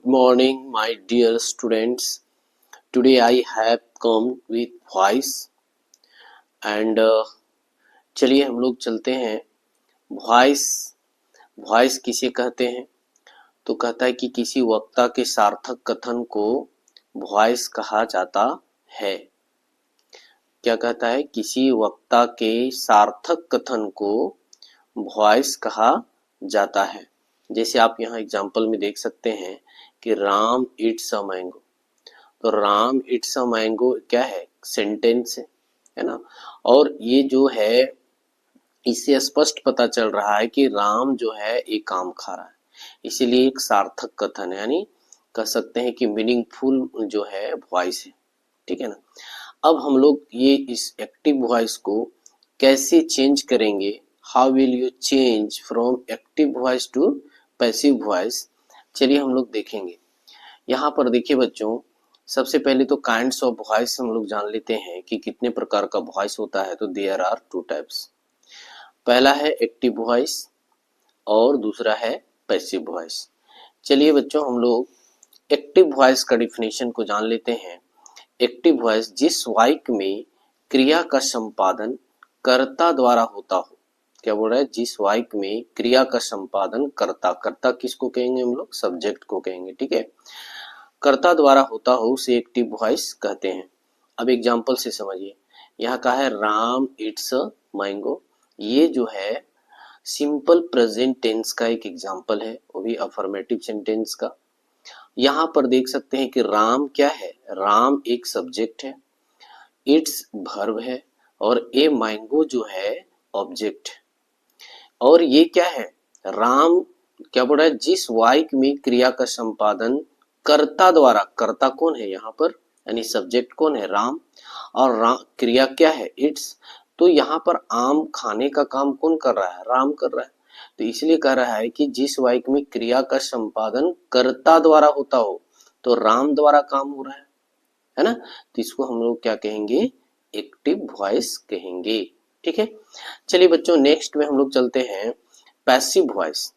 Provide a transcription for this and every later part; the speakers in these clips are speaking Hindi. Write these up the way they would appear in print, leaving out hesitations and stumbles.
morning, my dear students. Today I have come with voice and चलिए हम लोग चलते हैं। वॉइस वॉइस किसे कहते हैं? तो कहता है कि किसी वक्ता के सार्थक कथन को वॉइस कहा जाता है। क्या कहता है? किसी वक्ता के सार्थक कथन को वॉइस कहा जाता है। जैसे आप यहाँ एग्जाम्पल में देख सकते हैं कि राम इट्स अ मैंगो। तो राम इट्स अ मैंगो क्या है? सेंटेंस है ना। और ये जो है इससे स्पष्ट पता चल रहा है कि राम जो है एक आम खा रहा है, इसीलिए एक सार्थक कथन है, यानी कह सकते हैं कि मीनिंगफुल जो है वॉइस है। ठीक है ना। अब हम लोग ये इस एक्टिव वॉइस को कैसे चेंज करेंगे? How will you change from active voice to passive voice? चलिए हम लोग देखेंगे। यहाँ पर देखिए बच्चों, सबसे पहले तो काइंड्स ऑफ वॉइस हम लोग जान लेते हैं कि कितने प्रकार का वॉइस होता है। तो देयर आर टू टाइप्स। पहला है एक्टिव वॉइस और दूसरा है पैसिव वॉइस। चलिए बच्चों हम लोग एक्टिव वॉइस का डिफिनेशन को जान लेते हैं। एक्टिव वॉइस जिस वाक्य में क्रिया का संपादन कर्ता द्वारा होता हो। क्या बोल रहा है? जिस वाक्य में क्रिया का संपादन कर्ता किसको कहेंगे हम लोग? सब्जेक्ट को कहेंगे। ठीक है, कर्ता द्वारा होता हो उसे एक्टिव वॉइस कहते हैं। अब एग्जाम्पल से समझिए। यहाँ का है राम इट्स अ मैंगो। ये जो है सिंपल प्रेजेंट टेंस का एक एग्जाम्पल है, वो भी अफर्मेटिव सेंटेंस का। यहाँ पर देख सकते हैं कि राम क्या है? राम एक सब्जेक्ट है, इट्स वर्ब है और ए मैंगो जो है ऑब्जेक्ट। और ये क्या है? राम क्या बोल रहा है? जिस वाक्य में क्रिया का संपादन कर्ता द्वारा, कर्ता कौन है यहाँ पर? यानी सब्जेक्ट कौन है? राम। और क्रिया क्या है? इट्स। तो यहाँ पर आम खाने का काम कौन कर रहा है? राम कर रहा है। तो इसलिए कह रहा है कि जिस वाक्य में क्रिया का संपादन कर्ता द्वारा होता हो, तो राम द्वारा काम हो रहा है ना। तो इसको हम लोग क्या कहेंगे? एक्टिव वॉइस कहेंगे। ठीक है, चलिए बच्चों नेक्स्ट में हम लोग चलते हैं पैसिव वॉइस।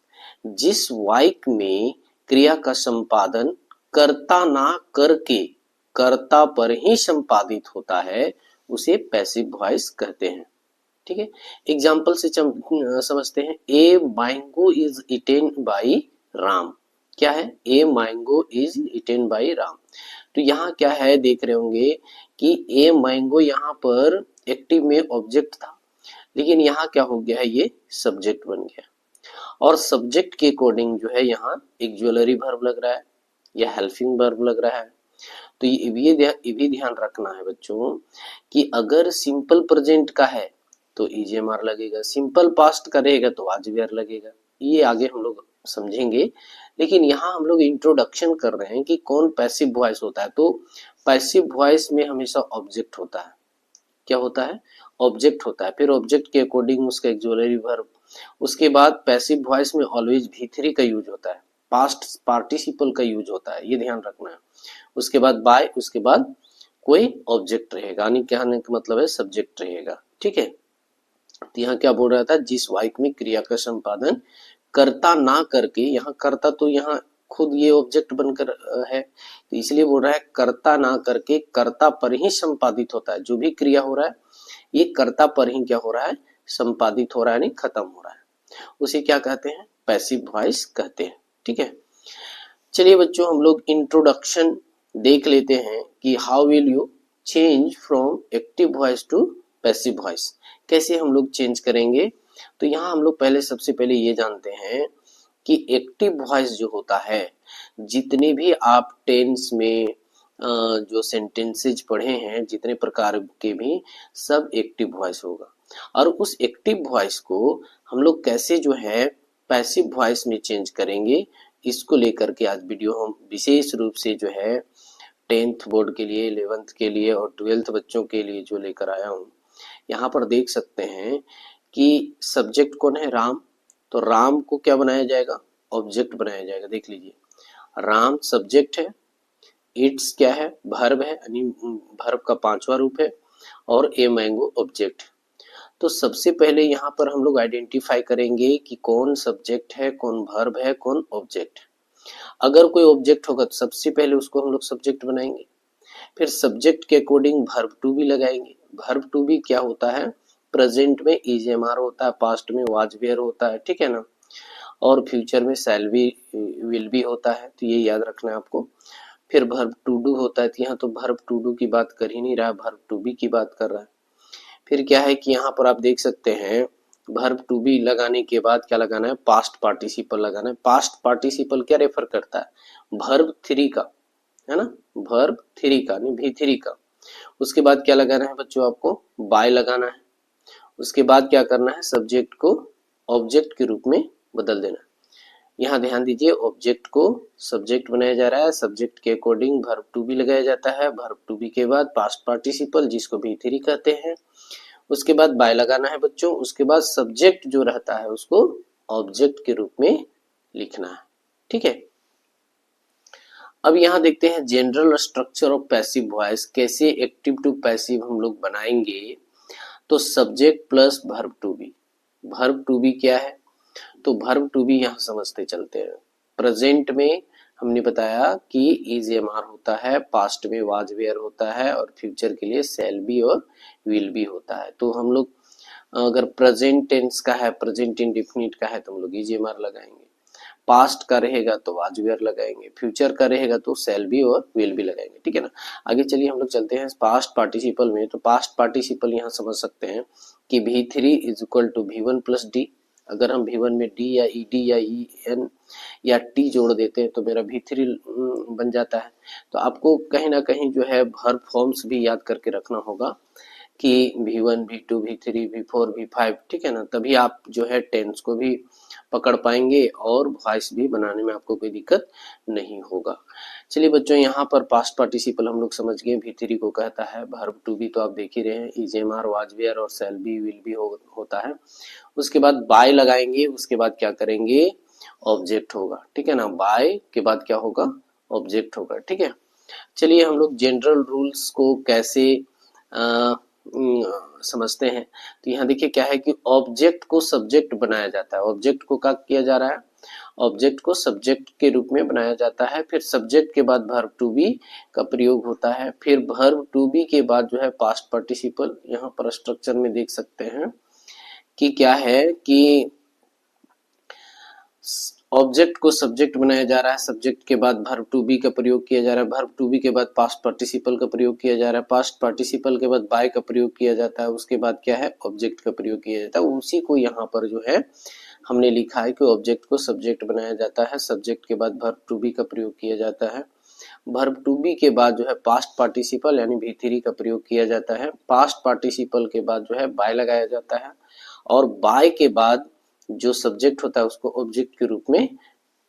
जिस वाक्य में क्रिया का संपादन कर्ता ना करके कर्ता पर ही संपादित होता है, उसे पैसिव वॉइस कहते हैं। ठीक है, एग्जाम्पल से समझते हैं। A mango is eaten by Ram. क्या है? A mango is eaten by Ram. तो यहाँ क्या है? देख रहे होंगे कि ए मैंगो यहाँ पर एक्टिव में ऑब्जेक्ट था, लेकिन यहाँ क्या हो गया है? ये सब्जेक्ट बन गया। और सब्जेक्ट के अकॉर्डिंग जो है यहाँ एक ज्वेलरी वर्ब लग रहा है या हेल्पिंग वर्ब लग रहा है। तो ये भी ध्यान रखना है बच्चों कि अगर सिंपल प्रेजेंट का है तो ईजेएमआर लगेगा, सिंपल पास्ट का रहेगा तो वाजवीआर लगेगा। ये आगे हम लोग समझेंगे, लेकिन यहाँ हम लोग इंट्रोडक्शन कर रहे हैं कि कौन पैसिव वॉइस होता है। तो पैसिव वॉइस में हमेशा ऑब्जेक्ट होता है। क्या होता है? ऑब्जेक्ट होता है। फिर ऑब्जेक्ट के अकॉर्डिंग उसका एक्सुलरी वर्ब। उसके बाद पैसिव वॉइस में ऑलवेज V3 का यूज होता है, पास्ट पार्टिसिपल का यूज होता है, ये ध्यान रखना है। उसके बाद बाय, उसके बाद कोई ऑब्जेक्ट रहेगा, यानी कहने का मतलब है सब्जेक्ट रहेगा। ठीक है, तो यहाँ क्या बोल रहा था? जिस वाक्य में क्रिया का संपादन कर्ता ना करके, यहाँ कर्ता तो यहाँ खुद ये ऑब्जेक्ट बनकर है, तो इसलिए बोल रहा है कर्ता ना करके कर्ता पर ही संपादित होता है। जो भी क्रिया हो रहा है ये कर्ता पर ही क्या हो रहा है? संपादित हो रहा है, नहीं खत्म हो रहा है। उसे क्या कहते हैं? पैसिव वॉइस कहते हैं। ठीक है, चलिए बच्चों हम लोग इंट्रोडक्शन देख लेते हैं कि how will you change from active voice to passive voice. कैसे हम लोग चेंज करेंगे? तो यहाँ हम लोग पहले सबसे पहले ये जानते हैं कि एक्टिव वॉइस जो होता है, जितने भी आप टेंस में जो सेंटेंसेज पढ़े हैं, जितने प्रकार के भी, सब एक्टिव वॉइस होगा। और उस एक्टिव वॉइस को हम लोग कैसे जो है पैसिव वॉइस में चेंज करेंगे, इसको लेकर के आज वीडियो हम विशेष रूप से जो है 10th बोर्ड के लिए, 11th के लिए और 12th बच्चों के लिए जो लेकर आया हूँ। यहाँ पर देख सकते हैं कि सब्जेक्ट कौन है? राम। तो राम को क्या बनाया जाएगा? ऑब्जेक्ट बनाया जाएगा। देख लीजिए, राम सब्जेक्ट है, इट्स क्या है? वर्ब है, यानी वर्ब का 5वां रूप है, और ए मैंगो ऑब्जेक्ट। तो सबसे पहले यहाँ पर हम लोग आइडेंटिफाई करेंगे कि कौन सब्जेक्ट है, कौन वर्ब है, कौन ऑब्जेक्ट। अगर कोई ऑब्जेक्ट होगा तो सबसे पहले उसको हम लोग सब्जेक्ट बनाएंगे, फिर सब्जेक्ट के अकॉर्डिंग वर्ब टू बी लगाएंगे। वर्ब टू बी क्या होता है, प्रेजेंट में इज एम आर होता है, पास्ट में वाज वेयर होता है, ठीक है ना, और फ्यूचर में शैल बी विल बी होता है, तो ये याद रखना है आपको। फिर वर्ब टू डू होता है, तो यहाँ तो वर्ब टू डू की बात कर ही नहीं रहा है, वर्ब टू बी की बात कर रहा है। फिर क्या है कि यहाँ पर आप देख सकते हैं वर्ब टू बी लगाने के बाद क्या लगाना है, पास्ट पार्टिसिपल लगाना है। पास्ट पार्टिसिपल क्या रेफर करता है, वर्ब थ्री का, है ना, वर्ब थ्री का नहीं भी थ्री का। उसके बाद क्या लगाना है बच्चों, आपको बाय लगाना है। उसके बाद क्या करना है, सब्जेक्ट को ऑब्जेक्ट के रूप में बदल देना है। यहाँ ध्यान दीजिए, ऑब्जेक्ट को सब्जेक्ट बनाया जा रहा है, सब्जेक्ट के अकॉर्डिंग वर्ब टू बी लगाया जाता है, वर्ब टू बी के बाद पास्ट पार्टिसिपल जिसको भी थ्री कहते हैं, उसके बाद बाय लगाना है बच्चों, उसके बाद सब्जेक्ट जो रहता है उसको ऑब्जेक्ट के रूप में लिखना है, ठीक है। अब यहाँ देखते हैं general structure of passive voice, कैसे एक्टिव टू पैसिव हम लोग बनाएंगे। तो subject plus verb to be, verb to be क्या है, तो वर्ब टू बी यहाँ समझते चलते हैं। प्रेजेंट में हमने बताया कि इज एम आर होता है, पास्ट में वाज वेयर होता है, और फ्यूचर के लिए शैल बी और विल बी होता है। तो हम लोग अगर प्रेजेंट टेंस का है, प्रेजेंट इंडेफिनिट का है, तो हम लोग इज एम आर लगाएंगे, पास्ट का रहेगा तो वाज वेयर लगाएंगे, फ्यूचर का रहेगा तो शैल बी और विल बी लगाएंगे, ठीक है ना। आगे चलिए हम लोग चलते हैं पास्ट पार्टिसिपल में। तो पास्ट पार्टिसिपल यहाँ समझ सकते हैं कि भी थ्री इज इक्वल टू भी वन प्लस डी। अगर हम भी वन में डी या ई डी या ई एन या टी जोड़ देते हैं तो मेरा भी थ्री बन जाता है। तो आपको कहीं ना कहीं जो है वर्ब फॉर्म्स भी याद करके रखना होगा कि V1, V2, V3, V4, V5, ठीक है ना, तभी आप जो है टेंस को भी पकड़ पाएंगे और वॉइस भी बनाने में आपको कोई दिक्कत नहीं होगा। चलिए बच्चों, यहाँ पर पास्ट पार्टिसिपल हम लोग समझ गए, V3 को कहता है, वर्ब टू बी तो आप देख ही रहे हैं, is am are was were और शैल बी विल बी होता है। उसके बाद बाय लगाएंगे, उसके बाद क्या करेंगे, ऑब्जेक्ट होगा, ठीक है ना, बाय के बाद क्या होगा, ऑब्जेक्ट होगा, ठीक है। चलिए हम लोग जनरल रूल्स को कैसे समझते हैं। तो यहाँ देखिए क्या है कि ऑब्जेक्ट को सब्जेक्ट बनाया जाता है, ऑब्जेक्ट को क्या किया जा रहा है, ऑब्जेक्ट को सब्जेक्ट के रूप में बनाया जाता है, फिर सब्जेक्ट के बाद वर्ब टू बी का प्रयोग होता है, फिर वर्ब टू बी के बाद जो है पास्ट पार्टिसिपल। यहाँ पर स्ट्रक्चर में देख सकते हैं कि क्या है कि ऑब्जेक्ट को सब्जेक्ट बनाया जा रहा है, सब्जेक्ट के बाद वर्ब टू बी का प्रयोग किया जा रहा है, वर्ब टू बी के बाद पास्ट पार्टिसिपल का प्रयोग किया जा रहा है, पास्ट पार्टिसिपल के बाद बाय का प्रयोग किया जाता है, उसके बाद क्या है, ऑब्जेक्ट का प्रयोग किया जाता है। उसी को यहाँ पर जो है हमने लिखा है कि ऑब्जेक्ट को सब्जेक्ट बनाया जाता है, सब्जेक्ट के बाद वर्ब टू बी का प्रयोग किया जाता है, वर्ब टू बी के बाद जो है पास्ट पार्टिसिपल यानी भी थ्री का प्रयोग किया जाता है, पास्ट पार्टिसिपल के बाद जो है बाय लगाया जाता है, और बाय के बाद जो सब्जेक्ट होता है उसको ऑब्जेक्ट के रूप में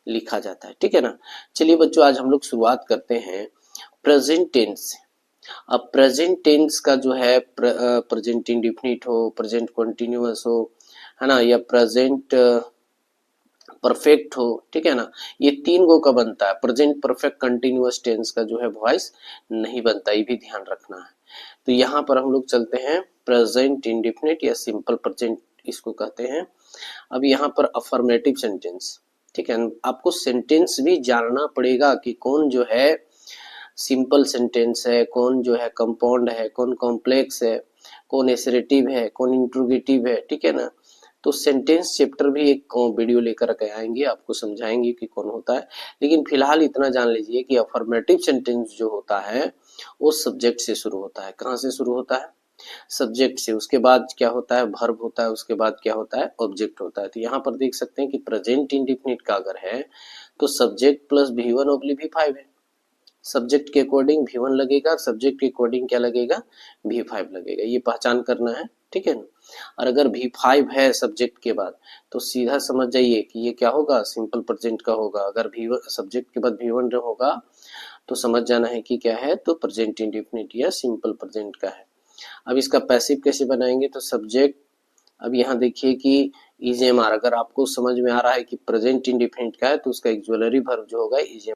लिखा जाता है, ठीक है ना। चलिए बच्चों, आज हम लोग शुरुआत करते हैं प्रेजेंट टेंस से। अब प्रेजेंट टेंस का जो है प्रेजेंट इंडेफिनिट हो, प्रेजेंट कंटीन्यूअस हो, है ना, या प्रेजेंट परफेक्ट हो, ठीक है ना, ये तीन गो का बनता है। प्रेजेंट परफेक्ट कंटीन्यूअस टेंस का जो है वॉइस नहीं बनता, ये भी ध्यान रखना है। तो यहाँ पर हम लोग चलते हैं प्रेजेंट इंडेफिनिट या सिंपल प्रेजेंट इसको कहते हैं। अब यहाँ पर अफर्मेटिव सेंटेंस, ठीक है, आपको सेंटेंस भी जानना पड़ेगा कि कौन जो है सिंपल सेंटेंस है, कौन जो है कंपाउंड है, कौन कॉम्प्लेक्स है, कौन एसरेटिव है, कौन इंट्रोगेटिव है, ठीक है ना। तो सेंटेंस चैप्टर भी एक वीडियो लेकर के आएंगे, आपको समझाएंगे कि कौन होता है। लेकिन फिलहाल इतना जान लीजिए कि अफर्मेटिव सेंटेंस जो होता है वो सब्जेक्ट से शुरू होता है। कहाँ से शुरू होता है, सब्जेक्ट से, उसके बाद क्या होता है, वर्ब होता है, उसके बाद क्या होता है, ऑब्जेक्ट होता है। तो यहाँ पर देख सकते हैं कि प्रेजेंट इंडेफिनिट का अगर है तो subject plus V1 oblique V5 है, सब्जेक्ट के अकॉर्डिंग V1 लगेगा, सब्जेक्ट के अकॉर्डिंग क्या लगेगा, V5 लगेगा, ये पहचान करना है, ठीक है ना। और अगर V5 है सब्जेक्ट के बाद तो सीधा समझ जाइए कि ये क्या होगा, सिंपल प्रेजेंट का होगा। अगर V1 सब्जेक्ट के बाद V1 होगा तो समझ जाना है कि क्या है, तो प्रेजेंट इंडेफिनिट या सिंपल प्रेजेंट का है। अब इसका पैसिव कैसे बनाएंगे, तो सब्जेक्ट, अब यहाँ देखिए कि इज एम आर, अगर आपको समझ में आ रहा है कि प्रेजेंट इंडेफिनिट का है तो उसका एक्सुअलरी वर्ब जो होगा इज एम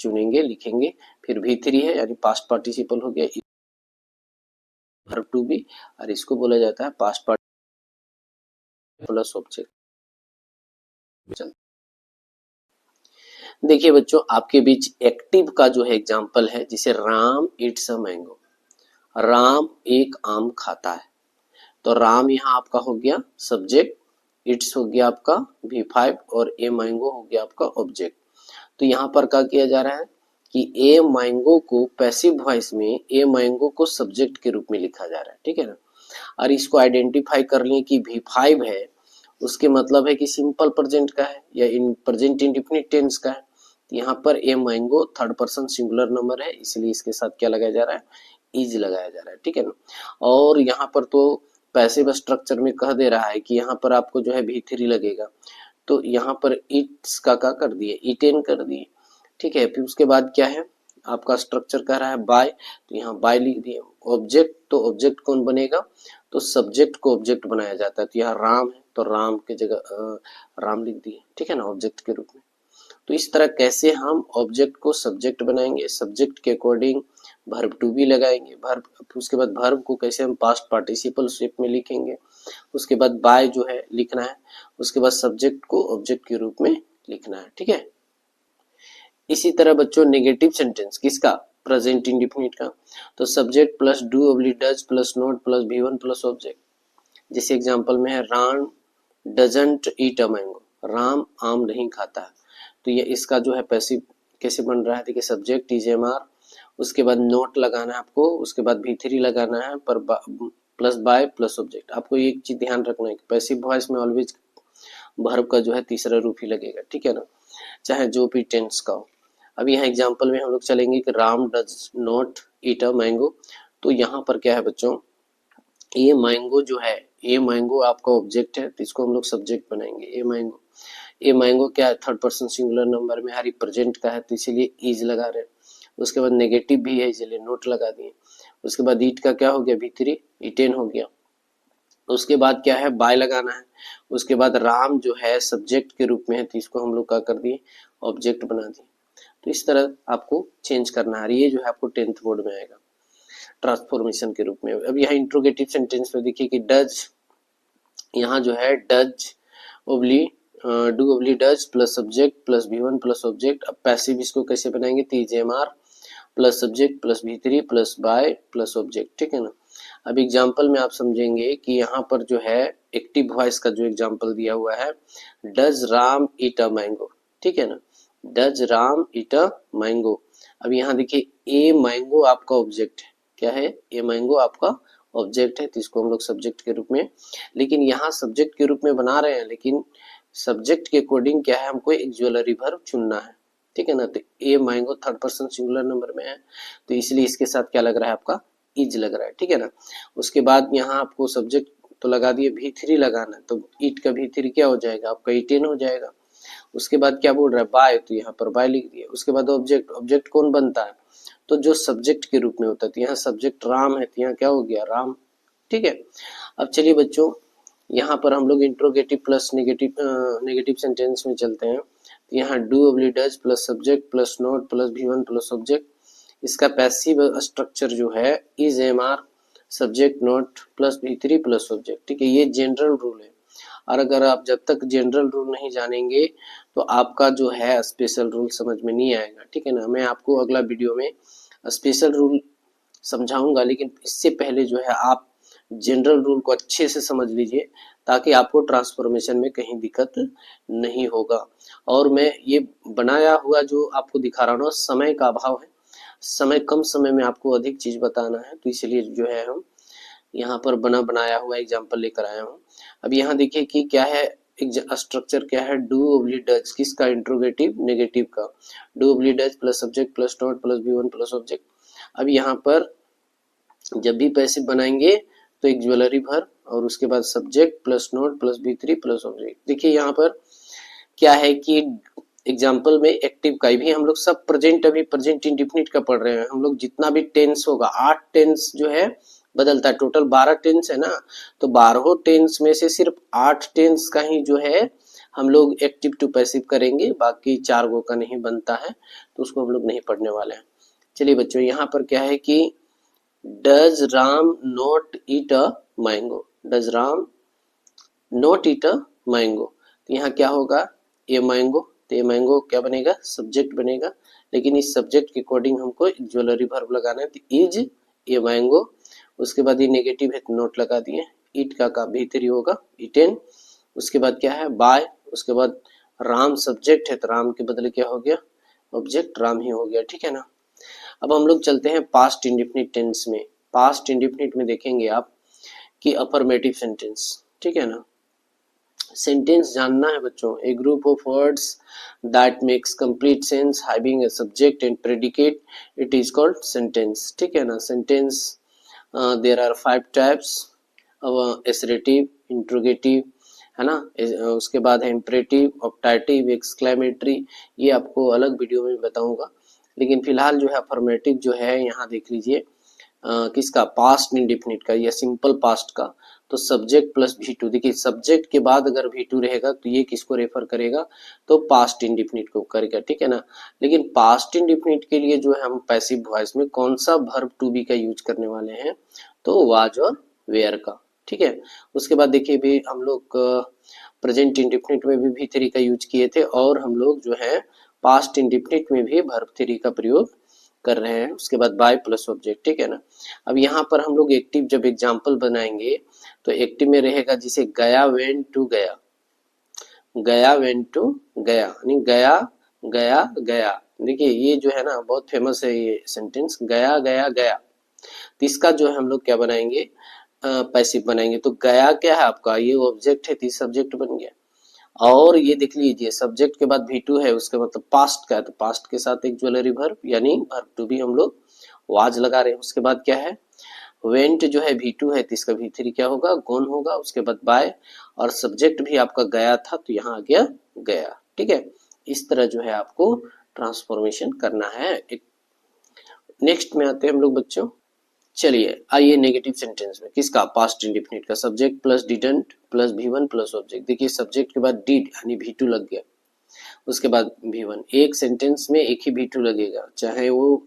चुनेंगे, लिखेंगे, फिर V3 है यानी पास्ट पार्टिसिपल हो गया, वर्ब टू बी, और इसको बोला जाता है पास्ट पार्टिसिपल प्लस ऑब्जेक्ट। देखिए बच्चों, आपके बीच एक्टिव का जो है एग्जाम्पल है, जिसे Ram it's a mango, Ram एक आम खाता है। तो राम यहाँ आपका हो गया सब्जेक्ट, इट्स हो गया आपका V5 और ए मैंगो हो गया आपका ऑब्जेक्ट। तो यहाँ पर क्या किया जा रहा है कि ए मैंगो को पैसिव वॉइस में ए मैंगो को सब्जेक्ट के रूप में लिखा जा रहा है, ठीक है ना। और इसको आइडेंटिफाई कर लें कि V5 है, उसके मतलब है कि सिंपल प्रेजेंट का है या इन प्रेजेंट इंडेफिनिट टेंस का है। तो यहाँ पर a mango third person singular number है, इसलिए इसके साथ क्या लगाया जा रहा है, इज लगाया जा रहा है, ठीक है ना। और यहाँ पर तो पैसिव स्ट्रक्चर में कह दे रहा है कि यहाँ पर आपको जो है V3 लगेगा, तो यहाँ पर इट्स का क्या कर दिए, इटेन कर दिए, ठीक है। फिर उसके बाद क्या है, आपका स्ट्रक्चर कह रहा है बाय, तो यहाँ बाय लिख दिए। ऑब्जेक्ट, तो ऑब्जेक्ट कौन बनेगा, तो सब्जेक्ट को ऑब्जेक्ट बनाया जाता है। तो यहाँ राम है, तो राम के जगह राम लिख दिए, ठीक है ना, ऑब्जेक्ट के रूप में। तो इस तरह कैसे हम ऑब्जेक्ट को सब्जेक्ट बनाएंगे, सब्जेक्ट के अकॉर्डिंग वर्ब टू बी लगाएंगे, वर्ब, उसके बाद वर्ब को कैसे हम पास्ट पार्टिसिपल शेप में लिखेंगे, उसके बाद बाय जो है लिखना है, उसके बाद सब्जेक्ट को ऑब्जेक्ट के रूप में लिखना है, ठीक है। इसी तरह बच्चों नेगेटिव सेंटेंस किसका, प्रेजेंट इंडेफिनिट का, तो subject plus do oblique does plus not plus V1 plus object. जैसे एग्जांपल में है Ram doesn't eat a mango, Ram आम नहीं खाता है। तो ये इसका जो है पैसिव कैसे बन रहा है, देखिए सब्जेक्ट इज एम आर, उसके बाद नोट लगाना है आपको, उसके बाद V3 लगाना है, पर प्लस बाय प्लस ऑब्जेक्ट। आपको एक चीज ध्यान रखना है कि पैसिव वॉइस में ऑलवेज वर्ब का जो है तीसरा रूप ही लगेगा, ठीक है ना, चाहे जो भी टेंस का हो। अब यहाँ एग्जांपल में हम लोग चलेंगे कि Ram does not eat a mango. तो यहाँ पर क्या है बच्चों, ये मैंगो जो है, ये मैंगो आपका ऑब्जेक्ट है, तो इसको हम लोग सब्जेक्ट बनाएंगे। ये मैंगो, ये मैंगो क्या है, थर्ड पर्सन सिंगुलर नंबर में हरी प्रेजेंट का है, तो इसीलिए इज लगा रहे हैं। उसके बाद नेगेटिव भी है, इसलिए नोट लगा दिए। उसके बाद ईट का क्या हो गया, V3, इटेन हो गया। उसके बाद क्या है, बाय लगाना है। उसके बाद राम जो है सब्जेक्ट के रूप में है, तो इसको हम लोग क्या कर दिए, ऑब्जेक्ट बना दिए। तो इस तरह आपको चेंज करना है, ये जो है आपको 10th बोर्ड में आएगा ट्रांसफॉर्मेशन के रूप में। अब यहाँ इंट्रोगेटिव सेंटेंस में देखिए कि डज, यहाँ जो है does oblique do oblique does plus subject plus V1 plus object. अब पैसिव इसको कैसे बनाएंगे, TJMR plus subject plus V3 plus by plus object, ठीक है ना। अब एग्जाम्पल में आप समझेंगे कि यहाँ पर जो है एक्टिव वॉइस का जो एग्जाम्पल दिया हुआ है, does Ram eat a mango, ठीक है ना, does Ram eat a mango. अब यहाँ देखिए ए मैंगो आपका ऑब्जेक्ट है, क्या है, ए मैंगो आपका ऑब्जेक्ट है, तो इसको हम लोग सब्जेक्ट के रूप में, लेकिन यहाँ सब्जेक्ट के रूप में बना रहे हैं, लेकिन सब्जेक्ट के अकॉर्डिंग क्या है, हमको एक ज्वेलरी वर्ब चुनना है, ठीक है ना। तो a mango third person singular number में है, तो इसलिए इसके साथ क्या लग रहा है, आपका इज लग रहा है, ठीक है ना। उसके बाद यहाँ आपको सब्जेक्ट तो लगा दिए, V3 लगाना है, तो ईट का V3 क्या हो जाएगा, आपका इटेन हो जाएगा। उसके बाद क्या बोल रहा है, बाय, तो यहाँ पर बाय लिख दिया। उसके बाद ऑब्जेक्ट, ऑब्जेक्ट कौन बनता है, तो जो सब्जेक्ट के रूप में होता है, तो यहाँ सब्जेक्ट राम है, तो यहाँ क्या हो गया, राम, ठीक है। अब चलिए बच्चों, यहाँ पर हम लोग इंट्रोगेटिव प्लस नेगेटिव सेंटेंस में चलते हैं। तो यहाँ do oblique does plus subject plus not plus V1 plus object. इसका पैसिव स्ट्रक्चर जो है is am are subject not plus V3 plus object, ठीक है। ये जनरल रूल है, और अगर आप जब तक जनरल रूल नहीं जानेंगे तो आपका जो है स्पेशल रूल समझ में नहीं आएगा, ठीक है ना। मैं आपको अगला वीडियो में स्पेशल रूल समझाऊंगा, लेकिन इससे पहले जो है आप जनरल रूल को अच्छे से समझ लीजिए, ताकि आपको ट्रांसफॉर्मेशन में कहीं दिक्कत नहीं होगा। और मैं ये बनाया हुआ जो आपको दिखा रहा हूँ, समय का अभाव है, समय कम समय में आपको अधिक चीज बताना है, तो इसलिए जो है हम यहाँ पर बनाया हुआ एग्जाम्पल लेकर आया हूँ। अब यहाँ देखिए कि क्या है, एक स्ट्रक्चर क्या है, डू ओब्लिक डज, किसका, इंट्रोगेटिव नेगेटिव का, do oblique does plus subject plus not plus V1 plus object. अब यहाँ पर जब भी पैसिव बनाएंगे तो एक ज्वेलरी वर्ब और उसके बाद subject plus not plus V3 plus object. देखिए यहाँ पर क्या है कि एग्जाम्पल में एक्टिव का भी हम लोग सब प्रेजेंट, अभी प्रेजेंट इंडेफिनिट का पढ़ रहे हैं हम लोग। जितना भी टेंस होगा, 8 टेंस जो है बदलता है, टोटल 12 टेंस है ना, तो 12 टेंस में से सिर्फ 8 टेंस का ही जो है हम लोग एक्टिव टू पैसिव करेंगे, बाकी 4 गो का नहीं बनता है, तो उसको हम लोग नहीं पढ़ने वाले हैं। चलिए बच्चों, यहाँ पर क्या है कि does Ram not eat a mango, does Ram not eat a mango, तो यहाँ क्या होगा, ए मैंगो तो ये मैंगो क्या बनेगा, सब्जेक्ट बनेगा। लेकिन इस सब्जेक्ट के अकॉर्डिंग हमको एक्जुअलरी वर्ब लगाना है, तो इज ये मैंगो, उसके बाद ये नेगेटिव है नोट लगा दिए, इट का भी3 होगा, इटेन। उसके बाद क्या है, बाय, उसके बाद राम सब्जेक्ट है तो राम के बदले क्या हो गया, ऑब्जेक्ट राम ही हो गया, ठीक है ना। अब हम लोग चलते हैं पास्ट इंडेफिनिट टेंस में। पास्ट इंडेफिनिट में देखेंगे आप कि अफर्मेटिव सेंटेंस, ठीक है ना। सेंटेंस जानना है बच्चों, a group of words that makes complete sense having a subject and predicate, it is called sentence, ठीक है ना। Sentence there are 5 types, assertive, interrogative, है ना, उसके बाद है इंपरेटिव, ऑप्टेटिव, एक्सक्लेमेटरी, ये आपको अलग वीडियो में बताऊंगा। लेकिन फिलहाल जो है अफर्मेटिव जो है यहाँ देख लीजिए, किसका, पास्ट इंडेफिनिट का या सिंपल पास्ट का। तो सब्जेक्ट प्लस भी2, देखिए सब्जेक्ट के बाद अगर भी2 रहेगा तो ये किसको रेफर करेगा, तो पास्ट इंडेफिनिट को करेगा, ठीक है ना। लेकिन पास्ट इंडेफिनिट के लिए जो है हम पैसिव वॉइस में कौन सा वर्ब टू बी का यूज करने वाले हैं, तो वाज और वेयर का, ठीक है। उसके बाद देखिए भी हम लोग प्रेजेंट इंडेफिनिट में भी भी3 का यूज किए थे, और हम लोग जो है पास्ट इंडेफिनिट में भी वर्ब 3 का प्रयोग कर रहे हैं। उसके बाद बाय प्लस ऑब्जेक्ट, ठीक है ना। अब यहाँ पर हम लोग एक्टिव जब एग्जाम्पल बनाएंगे तो एक्टिव में रहेगा जिसे गया वेंट टू गया, गया वेंट टू गया, यानी गया गया गया। देखिए ये जो है ना बहुत फेमस है ये सेंटेंस, गया गया गया। तो इसका जो है हम लोग क्या बनाएंगे, पैसिव बनाएंगे। तो गया क्या है आपका, ये ऑब्जेक्ट है, तीस सब्जेक्ट बन गया। और ये देख लीजिए सब्जेक्ट के बाद भी2 है, उसके मतलब पास्ट का है, तो पास्ट के साथ एक ज्वेलरी वर्ब यानी वर्ब टू भी हम लोग वाज लगा रहे हैं। उसके बाद क्या है, वेंट जो है भी2 है तो इसका भी3 क्या होगा, गोन होगा। उसके बाद बाय, और सब्जेक्ट भी आपका गया था तो यहाँ आ गया गया, ठीक है। इस तरह जो है आपको ट्रांसफॉर्मेशन करना है। एक नेक्स्ट में आते हैं हम लोग बच्चों, चलिए आइए नेगेटिव सेंटेंस में, किसका, पास्ट इंडेफिनिट का, सब्जेक्ट प्लस डिडंट प्लस भी1 प्लस ऑब्जेक्ट। देखिए सब्जेक्ट के बाद डिड यानी भी2 लग गया, उसके बाद भी1, एक सेंटेंस में एक ही भी2 लगेगा, चाहे वो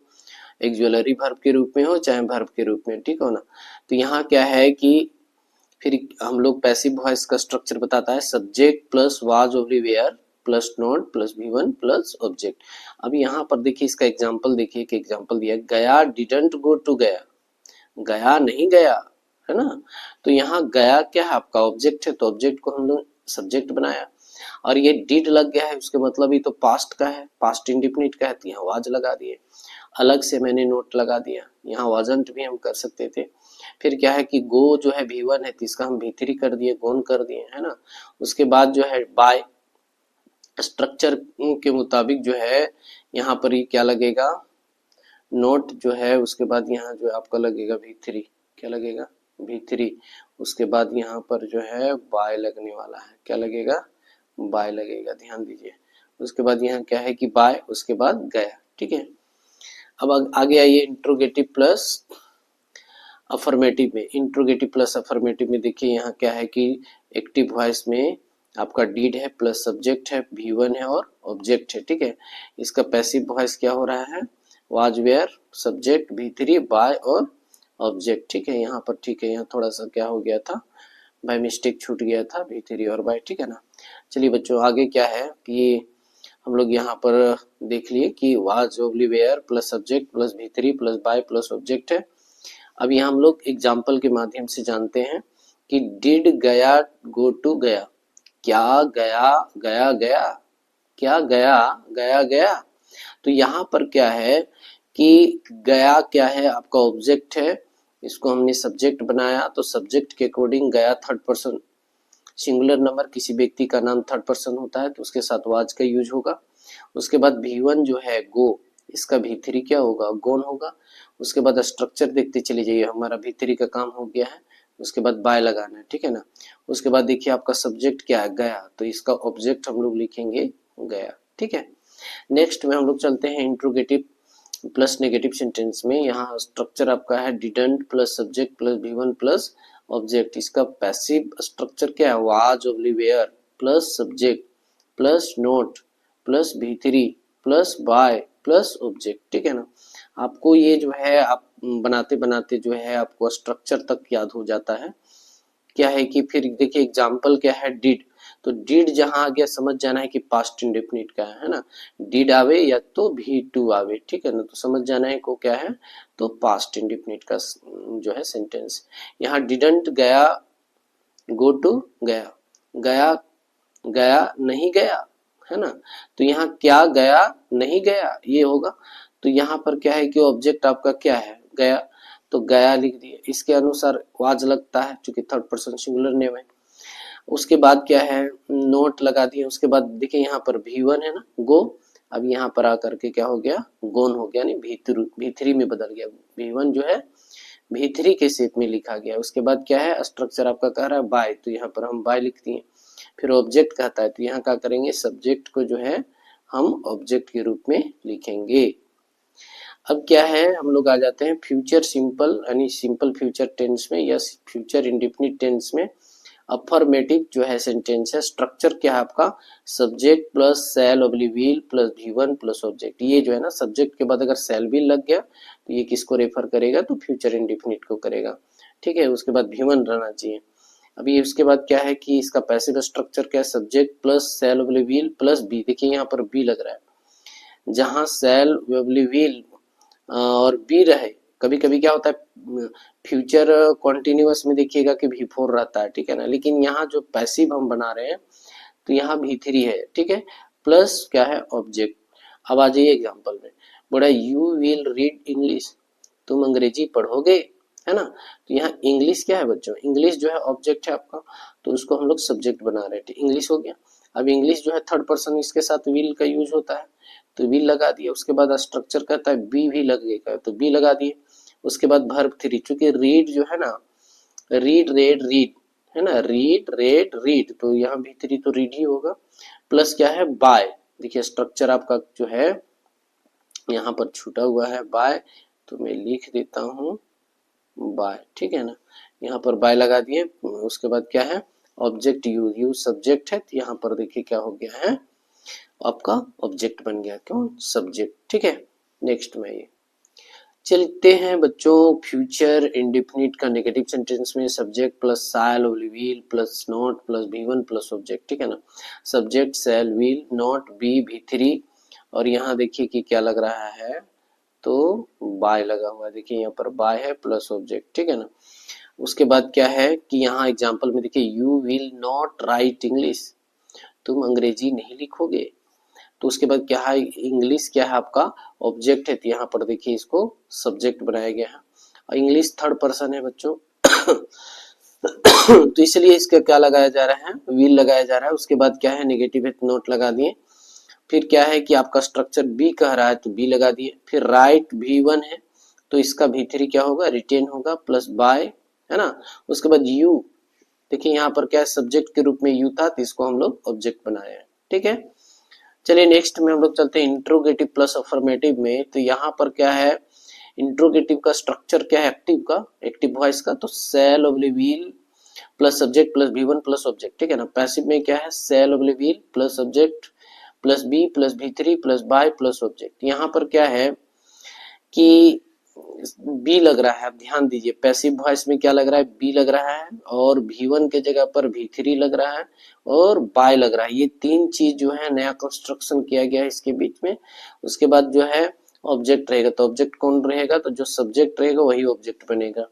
एक ज्वेलरी वर्ब के रूप में हो चाहे वर्ब के रूप में, ठीक हो ना। तो यहाँ क्या है कि फिर हम लोग पैसिव वॉइस का स्ट्रक्चर बताता है, सब्जेक्ट प्लस वाज ओवरी वेयर प्लस नॉट प्लस भी1 प्लस ऑब्जेक्ट। अब यहाँ पर देखिए इसका एग्जाम्पल, देखिए कि एग्जाम्पल दिया, गया डिडंट गो टू गया, गया नहीं गया, है ना। तो यहाँ गया क्या है आपका, ऑब्जेक्ट है, तो ऑब्जेक्ट को हम लोग सब्जेक्ट बनाया। और ये डिड लग गया है, उसके मतलब ही तो पास्ट का है, पास्ट इंडेफिनिट का है, तो यहाँ वाज लगा दिए। अलग से मैंने नोट लगा दिया, यहाँ वाजंट भी हम कर सकते थे। फिर क्या है कि गो जो है भी1 है तो इसका हम भी3 कर दिए, गोन कर दिए, है ना। उसके बाद जो है बाय, स्ट्रक्चर के मुताबिक जो है यहाँ पर ये क्या लगेगा, नोट जो है, उसके बाद यहाँ जो आपका लगेगा भी3, क्या लगेगा, भी3। उसके बाद यहाँ पर जो है बाय लगने वाला है, क्या लगेगा, बाय लगेगा, ध्यान दीजिए। उसके बाद यहाँ क्या है कि बाय, उसके बाद गया, ठीक है। अब आगे आइए इंट्रोगेटिव प्लस अफर्मेटिव में। इंट्रोगेटिव प्लस अफर्मेटिव में देखिए यहाँ क्या है कि एक्टिव वॉइस में आपका डीड है प्लस सब्जेक्ट है, भी1 है और ऑब्जेक्ट है, ठीक है। इसका पैसिव वॉइस क्या हो रहा है, वाज वेयर सब्जेक्ट भी3 बाय और ऑब्जेक्ट, ठीक है। यहाँ पर ठीक है, यहाँ थोड़ा सा क्या हो गया था, बाय मिस्टेक छूट गया था, भी3 और बाय, ठीक है ना। चलिए बच्चों आगे क्या है कि हम लोग यहाँ पर देख लिए कि वाज ओवली वेयर प्लस सब्जेक्ट प्लस भी3 प्लस बाय प्लस ऑब्जेक्ट है। अब यहाँ हम लोग एग्जाम्पल के माध्यम से जानते हैं कि डिड गया गो टू गया, क्या गया गया गया, क्या गया गया गया। तो यहाँ पर क्या है कि गया क्या है आपका ऑब्जेक्ट है, इसको हमने सब्जेक्ट बनाया, तो सब्जेक्ट के अकॉर्डिंग गया थर्ड पर्सन सिंगुलर नंबर, किसी व्यक्ति का नाम थर्ड पर्सन होता है तो उसके साथ वाज का यूज होगा। उसके बाद भी1 जो है गो, इसका भी3 क्या होगा, गोन होगा। उसके बाद स्ट्रक्चर देखते चले जाइए, हमारा भी3 का काम हो गया है। उसके बाद बाय लगाना है, ठीक है ना। उसके बाद देखिए आपका सब्जेक्ट क्या है, गया, तो इसका ऑब्जेक्ट हम लोग लिखेंगे गया, ठीक है। नेक्स्ट में हम लोग चलते हैं इंट्रोगेटिव प्लस नेगेटिव सेंटेंस में। यहाँ स्ट्रक्चर आपका है डिडंट प्लस सब्जेक्ट प्लस भी1 प्लस ऑब्जेक्ट। इसका पैसिव स्ट्रक्चर क्या है, वाज ओवली were plus subject plus not plus भी3 प्लस बाय प्लस ऑब्जेक्ट, ठीक है ना। आपको ये जो है आप बनाते बनाते जो है आपको स्ट्रक्चर तक याद हो जाता है। क्या है कि फिर देखिए एग्जाम्पल क्या है, डिड, तो डिड जहां आ गया समझ जाना है कि पास्ट इंडेफिनिट का है ना, डिड आवे या तो V2 आवे, ठीक है ना, तो समझ जाना है को क्या है, तो पास्ट इंडेफिनिट का जो है सेंटेंस। यहाँ डिडंट गया, गो टू गया, गया गया नहीं गया, है ना, तो यहाँ क्या गया नहीं गया ये होगा। तो यहाँ पर क्या है कि ऑब्जेक्ट आपका क्या है, गया, तो गया लिख दिए, इसके अनुसार वाज लगता है क्योंकि थर्ड पर्सन सिंगुलर नेम है। उसके बाद क्या है, नोट लगा दिए, उसके बाद देखिए यहाँ पर V1 है ना, गो, अब यहाँ पर आकर के क्या हो गया, गोन हो गया, नहीं V3 में बदल गया, V1 जो है V3 के शेप में लिखा गया। उसके बाद क्या है, स्ट्रक्चर आपका कह रहा है बाय, तो यहाँ पर हम बाय लिख दिए। फिर ऑब्जेक्ट कहता है तो यहाँ क्या करेंगे, सब्जेक्ट को जो है हम ऑब्जेक्ट के रूप में लिखेंगे। अब क्या है, हम लोग आ जाते हैं फ्यूचर सिंपल यानी सिंपल फ्यूचर टेंस में या फ्यूचर इंडेफिनिट टेंस में। अफर्मेटिव जो है सेंटेंस है, स्ट्रक्चर क्या है आपका, subject plus shall oblique will plus V1 plus object. ये जो है ना, सब्जेक्ट के बाद अगर सेल भी लग गया तो ये किसको रेफर करेगा, तो फ्यूचर इंडेफिनिट को करेगा, ठीक है। उसके बाद V1 रहना चाहिए। अभी उसके बाद क्या है कि इसका पैसिव स्ट्रक्चर क्या है, subject plus shall oblique will plus be, देखिए यहाँ पर बी लग रहा है, जहां सेल ऑब्लिक विल और बी रहे, कभी कभी क्या होता है फ्यूचर कॉन्टिन्यूअस में देखिएगा कि V4 रहता है, ठीक है ना, लेकिन यहाँ जो पैसिव हम बना रहे हैं तो यहाँ V3 है, ठीक है, प्लस क्या है ऑब्जेक्ट। अब आ जाइए एग्जांपल में, बोला यू विल रीड इंग्लिश, तुम अंग्रेजी पढ़ोगे, है ना, तो यहाँ इंग्लिश क्या है बच्चों, इंग्लिश जो है ऑब्जेक्ट है आपका, तो उसको हम लोग सब्जेक्ट बना रहे थे, इंग्लिश हो गया। अब इंग्लिश जो है थर्ड पर्सन, इसके साथ विल का यूज होता है, तो विल लगा दिए। उसके बाद स्ट्रक्चर कहता है बी भी लगेगा, तो बी लगा दिए। उसके बाद वर्ब 3, चूंकि रीड जो है ना, रीड रेड रीड है ना, रीड रेड रीड, तो यहाँ V3 तो रीड ही होगा, प्लस क्या है बाय, देखिए स्ट्रक्चर आपका जो है यहाँ पर छूटा हुआ है बाय, तो मैं लिख देता हूँ बाय, ठीक है ना, यहाँ पर बाय लगा दिए। उसके बाद क्या है ऑब्जेक्ट यू सब्जेक्ट है, तो यहाँ पर देखिए क्या हो गया है, आपका ऑब्जेक्ट बन गया, क्यों सब्जेक्ट, ठीक है। नेक्स्ट में ये चलते हैं बच्चों, फ्यूचर इंडेफिनिट का नेगेटिव सेंटेंस में subject plus shell will plus not plus V1 plus object, ठीक है ना, subject shell will not be V3, और यहाँ देखिए कि क्या लग रहा है, तो बाय लगा हुआ है, देखिए यहाँ पर बाय है प्लस ऑब्जेक्ट, ठीक है ना। उसके बाद क्या है कि यहाँ एग्जाम्पल में देखिए you will not right English, तुम अंग्रेजी नहीं लिखोगे, तो उसके बाद क्या है, इंग्लिश क्या है आपका ऑब्जेक्ट है, तो यहाँ पर देखिए इसको सब्जेक्ट बनाया गया है, और इंग्लिश थर्ड पर्सन है बच्चों तो इसलिए इसका क्या लगाया जा रहा है, विल लगाया जा रहा है। उसके बाद क्या है, नेगेटिव है नोट लगा दिए। फिर क्या है कि आपका स्ट्रक्चर बी कह रहा है तो बी लगा दिए। फिर राइट V1 है तो इसका V3 क्या होगा, रिटेन होगा प्लस बाय, है ना। उसके बाद यू, देखिए यहाँ पर क्या है सब्जेक्ट के रूप में यू था, तो इसको हम लोग ऑब्जेक्ट बनाए हैं, ठीक है। चलिए नेक्स्ट में हम लोग चलते हैं इंट्रोगेटिव प्लस अफर्मेटिव में। तो यहाँ पर क्या है, इंट्रोगेटिव का स्ट्रक्चर क्या है, एक्टिव का, एक्टिव वॉइस का, तो shall oblique will plus subject plus V1 plus object, ठीक है ना। पैसिव में क्या है, shall oblique will plus subject plus be plus V3 plus by plus object. यहाँ पर क्या है कि बी लग रहा है, आप ध्यान दीजिए, पैसिव वॉइस में क्या लग रहा है, बी लग रहा है, और V1 के जगह पर V3 लग रहा है, और बाय लग रहा है। ये तीन चीज जो है नया कंस्ट्रक्शन किया गया है इसके बीच में। उसके बाद जो है ऑब्जेक्ट रहेगा, तो ऑब्जेक्ट कौन रहेगा, तो जो सब्जेक्ट रहेगा वही ऑब्जेक्ट बनेगा।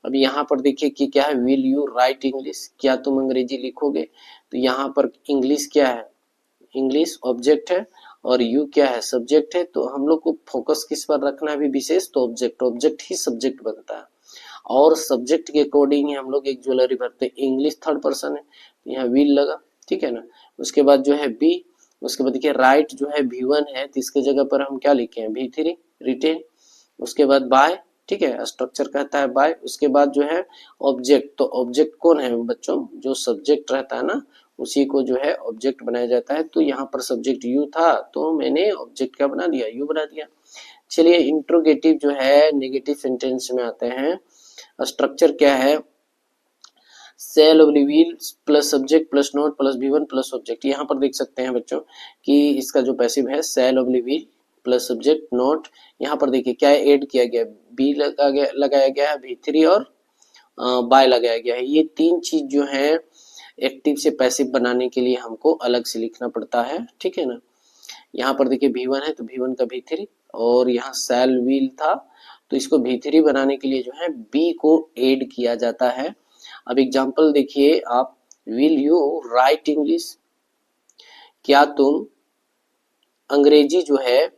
अब यहाँ पर देखिए कि क्या है, विल यू राइट इंग्लिश, क्या तुम अंग्रेजी लिखोगे, तो यहाँ पर इंग्लिश क्या है, इंग्लिश ऑब्जेक्ट है, और यू क्या है सब्जेक्ट है, तो हम लोग को फोकस किस पर रखना है अभी विशेष, तो ऑब्जेक्ट, ऑब्जेक्ट ही सब्जेक्ट बनता है, और सब्जेक्ट के अकॉर्डिंग ही हम लोग एक ज्वेलरी भरते हैं। इंग्लिश थर्ड पर्सन है, यहाँ विल लगा, ठीक है ना। उसके बाद जो है बी, उसके बाद देखिए राइट जो है V1 है, तो इसके जगह पर हम क्या लिखे हैं V3 रिटेन। उसके बाद बाय, ठीक है, स्ट्रक्चर कहता है बाय। उसके बाद जो है ऑब्जेक्ट, तो ऑब्जेक्ट कौन है बच्चों, जो सब्जेक्ट रहता है ना उसी को जो है ऑब्जेक्ट बनाया जाता है। तो यहाँ पर सब्जेक्ट यू था तो मैंने ऑब्जेक्ट क्या बना दिया, यू बना दिया। चलिए इंट्रोगेटिव जो है नेगेटिव सेंटेंस में आते हैं। स्ट्रक्चर क्या है, shall oblique will plus subject plus not plus V1 plus object. यहाँ पर देख सकते हैं बच्चों कि इसका जो पैसिव है shall oblique will plus subject not, यहाँ पर देखिए क्या ऐड किया गया, बी लगाया गया है V3 और बाय लगाया गया है। ये तीन चीज जो है एक्टिव से पैसिव बनाने के लिए हमको अलग से लिखना पड़ता है, ठीक है ना। यहाँ पर देखिए V1 है तो V1 का V3, और यहाँ शैल विल था तो इसको V3 बनाने के लिए जो है B को ऐड किया जाता है। अब एग्जांपल देखिए आप, विल यू राइट इंग्लिश, क्या तुम अंग्रेजी जो है,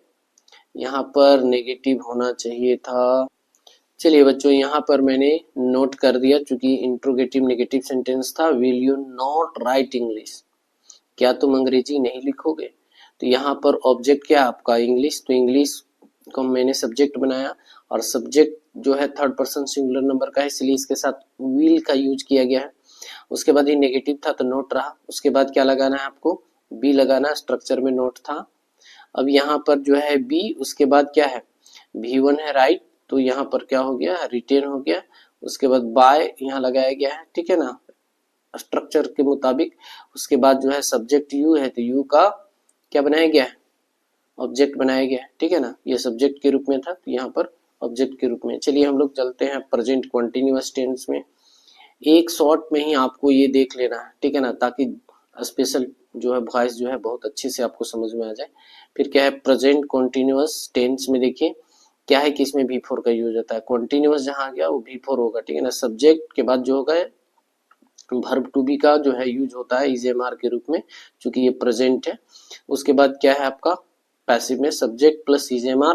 यहाँ पर नेगेटिव होना चाहिए था। चलिए बच्चों यहाँ पर मैंने नोट कर दिया, चूंकि इंट्रोगेटिव नेगेटिव सेंटेंस था। Will you not right English, क्या तुम अंग्रेजी नहीं लिखोगे। तो यहाँ पर ऑब्जेक्ट क्या है आपका, इंग्लिश, तो इंग्लिश को मैंने सब्जेक्ट बनाया, और सब्जेक्ट जो है थर्ड पर्सन सिंगुलर नंबर का है, इसलिए इसके साथ विल का यूज किया गया है। उसके बाद ये नेगेटिव था तो नोट रहा, उसके बाद क्या लगाना है आपको, बी लगाना, स्ट्रक्चर में नोट था। अब यहाँ पर जो है बी, उसके बाद क्या है, V1 है राइट, तो यहाँ पर क्या हो गया, रिटेन हो गया। उसके बाद बाय यहाँ लगाया गया है, ठीक है ना, स्ट्रक्चर के मुताबिक। उसके बाद जो है सब्जेक्ट यू है तो यू का क्या बनाया गया है, ऑब्जेक्ट बनाया गया है, ठीक है ना। ये सब्जेक्ट के रूप में था तो यहाँ पर ऑब्जेक्ट के रूप में। चलिए हम लोग चलते हैं प्रेजेंट कंटीन्यूअस टेंस में। एक शॉर्ट में ही आपको ये देख लेना है, ठीक है ना, ताकि स्पेशल जो है वॉइस जो है बहुत अच्छे से आपको समझ में आ जाए। फिर क्या है प्रेजेंट कंटीन्यूअस टेंस में, देखिए क्या है कि इसमें V4 का यूज होता है। कंटीन्यूअस जहां गया वो V4 होगा, ठीक है ना। सब्जेक्ट के बाद जो होगा वर्ब टू बी का जो है यूज होता है इज-एम-आर के रूप में, क्योंकि ये प्रेजेंट है। उसके बाद क्या है आपका पैसिव में सब्जेक्ट प्लस इज-एम-आर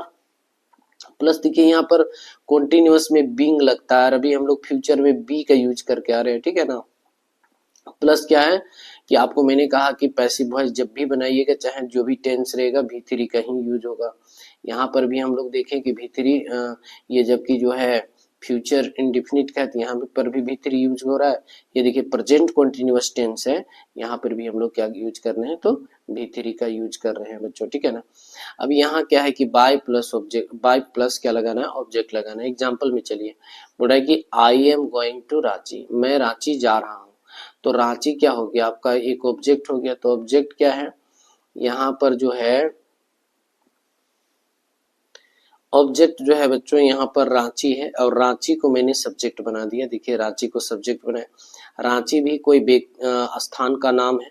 प्लस, देखिए यहाँ पर कॉन्टिन्यूअस में बीइंग लगता है, और अभी हम लोग फ्यूचर में बी का यूज करके आ रहे हैं, ठीक है ना। प्लस क्या है कि आपको मैंने कहा कि पैसिव वॉइस जब भी बनाइएगा चाहे जो भी टेंस रहेगा V3 का ही यूज होगा। यहाँ पर भी हम लोग देखें कि V3 ये जबकि जो है फ्यूचर इंडिफिनिट का है तो यहाँ पर भी V3 यूज हो रहा है। ये देखिए प्रेजेंट कंटीन्यूअस टेंस है, यहाँ पर भी हम लोग क्या यूज कर रहे हैं, तो V3 का यूज कर रहे हैं बच्चों, ठीक है ना। अब यहाँ क्या है कि by plus object, by plus क्या लगाना है, ऑब्जेक्ट लगाना है। एग्जाम्पल में चलिए बोल रहा है कि I am going to Ranchi, मैं रांची जा रहा हूँ। तो रांची क्या हो गया आपका, एक ऑब्जेक्ट हो गया। तो ऑब्जेक्ट क्या है, यहाँ पर जो है ऑब्जेक्ट जो है बच्चों यहाँ पर रांची है, और रांची को मैंने सब्जेक्ट बना दिया। देखिए रांची को सब्जेक्ट बनाया। रांची भी कोई स्थान का नाम है,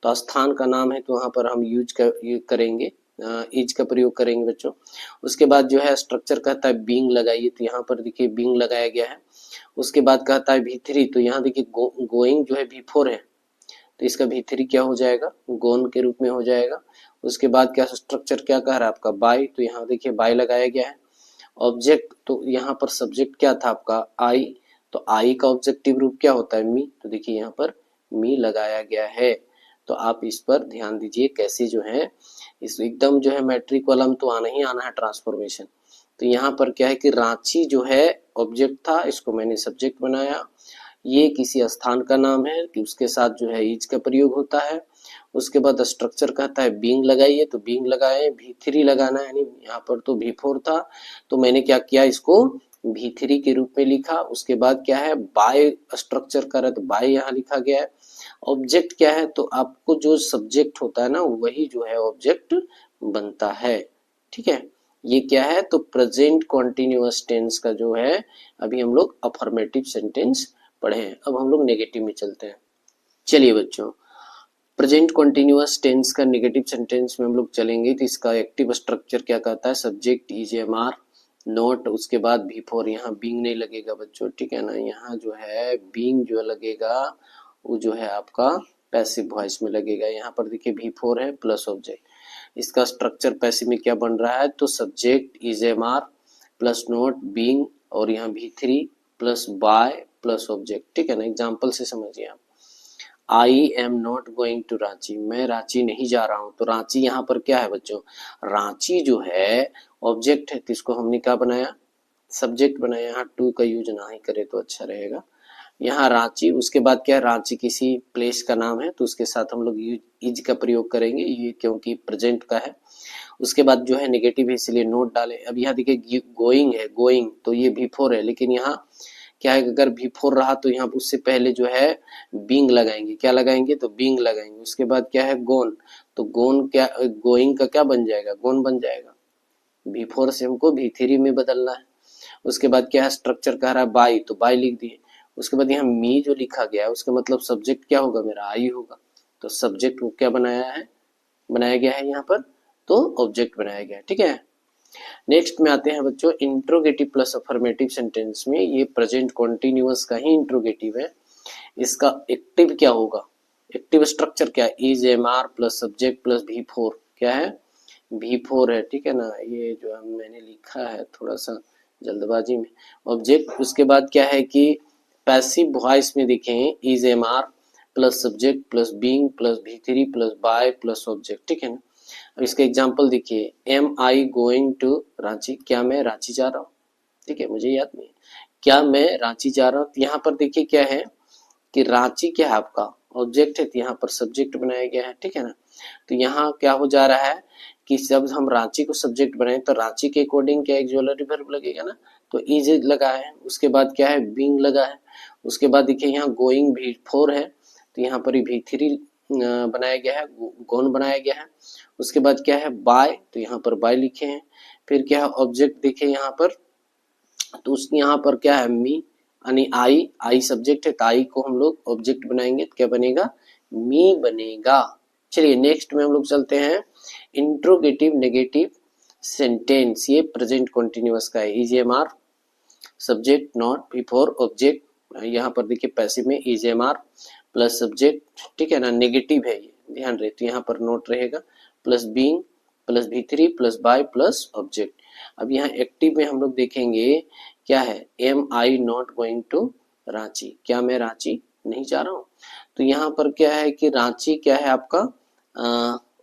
तो स्थान का नाम है तो वहां पर हम यूज करेंगे, इज का प्रयोग करेंगे बच्चों। उसके बाद जो है स्ट्रक्चर कहता है बीइंग लगाइए, तो यहाँ पर देखिए बीइंग लगाया गया है। उसके बाद कहता है V3, तो यहाँ देखिए गोइंग जो है V4 है तो इसका V3 क्या हो जाएगा, गोन के रूप में हो जाएगा। उसके बाद क्या स्ट्रक्चर क्या कह रहा है आपका बाय, तो यहाँ देखिए बाय लगाया गया है। ऑब्जेक्ट, तो यहाँ पर सब्जेक्ट क्या था आपका आई, तो आई का ऑब्जेक्टिव रूप क्या होता है मी, तो देखिए यहाँ पर मी लगाया गया है। तो आप इस पर ध्यान दीजिए कैसे जो है इस एकदम जो है मैट्रिक वाला में तो आना ही आना है ट्रांसफॉर्मेशन। तो यहाँ पर क्या है कि रांची जो है ऑब्जेक्ट था, इसको मैंने सब्जेक्ट बनाया। ये किसी स्थान का नाम है कि उसके साथ जो है इज का प्रयोग होता है। उसके बाद स्ट्रक्चर कहता है बीइंग लगाइए, तो बीइंग लगाए। V3 लगाना है, यानी यहाँ पर तो V4 था तो मैंने क्या किया, इसको V3 के रूप में लिखा। उसके बाद क्या है बाय स्ट्रक्चर कर रहा है तो बाय यहाँ लिखा गया है। ऑब्जेक्ट क्या है, तो आपको जो सब्जेक्ट होता है ना वही जो है ऑब्जेक्ट बनता है, ठीक है। ये क्या है, तो प्रेजेंट कॉन्टिन्यूअस टेंस का जो है अभी हम लोग अफर्मेटिव सेंटेंस पढ़े हैं। अब हम लोग नेगेटिव में चलते हैं। चलिए बच्चों प्रेजेंट कॉन्टिन्यूअस टेंस का नेगेटिव सेंटेंस में हम लोग चलेंगे, तो इसका एक्टिव स्ट्रक्चर क्या कहता है, सब्जेक्ट इज-एम-आर नोट। उसके बाद V4, यहाँ बीइंग नहीं लगेगा बच्चों, ठीक है ना। यहाँ जो है बीइंग जो लगेगा वो जो है आपका पैसिव वॉइस में लगेगा। यहाँ पर देखिए V4 है प्लस ऑब्जेक्ट। इसका स्ट्रक्चर पैसिव में क्या बन रहा है, तो subject is-M-are plus note being, और यहाँ V3 plus by plus object, ठीक है ना। एग्जाम्पल से समझिए आप, I am not going to Ranchi, मैं रांची नहीं जा रहा हूँ। तो रांची यहाँ पर क्या है बच्चों, रांची जो है ऑब्जेक्ट है तो इसको हमने क्या बनाया, सब्जेक्ट बनाया। यहाँ टू का यूज ना ही करे तो अच्छा रहेगा। यहाँ रांची, उसके बाद क्या है, रांची किसी प्लेस का नाम है तो उसके साथ हम लोग इज का प्रयोग करेंगे, ये क्योंकि प्रेजेंट का है। उसके बाद जो है नेगेटिव है इसलिए नोट डाले। अब यहाँ देखिए गोइंग है, गोइंग तो ये V4 है, लेकिन यहाँ क्या है अगर V4 रहा तो यहाँ उससे पहले जो है बीइंग लगाएंगे, क्या लगाएंगे, तो बीइंग लगाएंगे। उसके बाद क्या है गोन, तो गोन क्या, गोइंग का क्या बन जाएगा, गोन बन जाएगा। V4 से हमको V3 में बदलना है। उसके बाद क्या है स्ट्रक्चर कह रहा है बाय, तो बाय लिख दिए। उसके बाद यहाँ मी जो लिखा गया है उसका मतलब सब्जेक्ट क्या होगा, मेरा आई होगा। तो सब्जेक्ट को क्या बनाया गया है यहाँ पर, तो ऑब्जेक्ट बनाया गया है, ठीक है। नेक्स्ट में आते हैं बच्चों इंट्रोगेटिव प्लस अफर्मेटिव सेंटेंस में। ये प्रेजेंट कॉन्टिन्यूअस का ही इंट्रोगेटिव है। इसका एक्टिव क्या होगा, एक्टिव स्ट्रक्चर क्या है, is am are plus subject plus V4 क्या है, V4 है, ठीक है ना। ये जो मैंने लिखा है थोड़ा सा जल्दबाजी में, ऑब्जेक्ट। उसके बाद क्या है कि पैसिव वॉइस में देखें is am are plus subject plus being plus V3 plus by plus object, ठीक है ना। अब इसका एग्जांपल देखिए, am I going to Ranchi, क्या मैं रांची जा रहा हूँ, ठीक है, मुझे याद नहीं है, क्या मैं रांची जा रहा हूँ। तो यहाँ पर देखिए क्या है कि रांची क्या है आपका ऑब्जेक्ट है, तो यहाँ पर सब्जेक्ट बनाया गया है, ठीक है ना। तो यहाँ क्या हो जा रहा है कि जब हम रांची को सब्जेक्ट बनाए तो रांची के अकॉर्डिंग क्या एक्सुअलरी वर्ब लगेगा ना, तो इज लगा है। उसके बाद क्या है, बीइंग लगा है। उसके बाद देखिए यहाँ गोइंग V4 है, तो यहाँ पर V3 बनाया गया है, गोन बनाया गया है। उसके बाद क्या है बाय, तो यहाँ पर बाय लिखे हैं। फिर क्या है ऑब्जेक्ट देखिए यहाँ पर, तो उसके यहाँ पर क्या है मी यानी आई सब्जेक्ट है, तो आई को हम लोग ऑब्जेक्ट बनाएंगे तो क्या बनेगा, मी बनेगा। चलिए नेक्स्ट में हम लोग चलते हैं इंट्रोगेटिव नेगेटिव सेंटेंस। ये प्रेजेंट कॉन्टिन्यूअस का है, is am are subject not V4 object. यहाँ पर देखिए पैसिव में is am are plus subject, ठीक है ना, नेगेटिव है ये, ध्यान रहे, तो यहाँ पर नोट रहेगा plus being plus V3 plus by plus object. अब यहाँ एक्टिव में हम लोग देखेंगे क्या है, am I not going to Ranchi, क्या मैं रांची नहीं जा रहा हूँ। तो यहाँ पर क्या है कि रांची क्या है आपका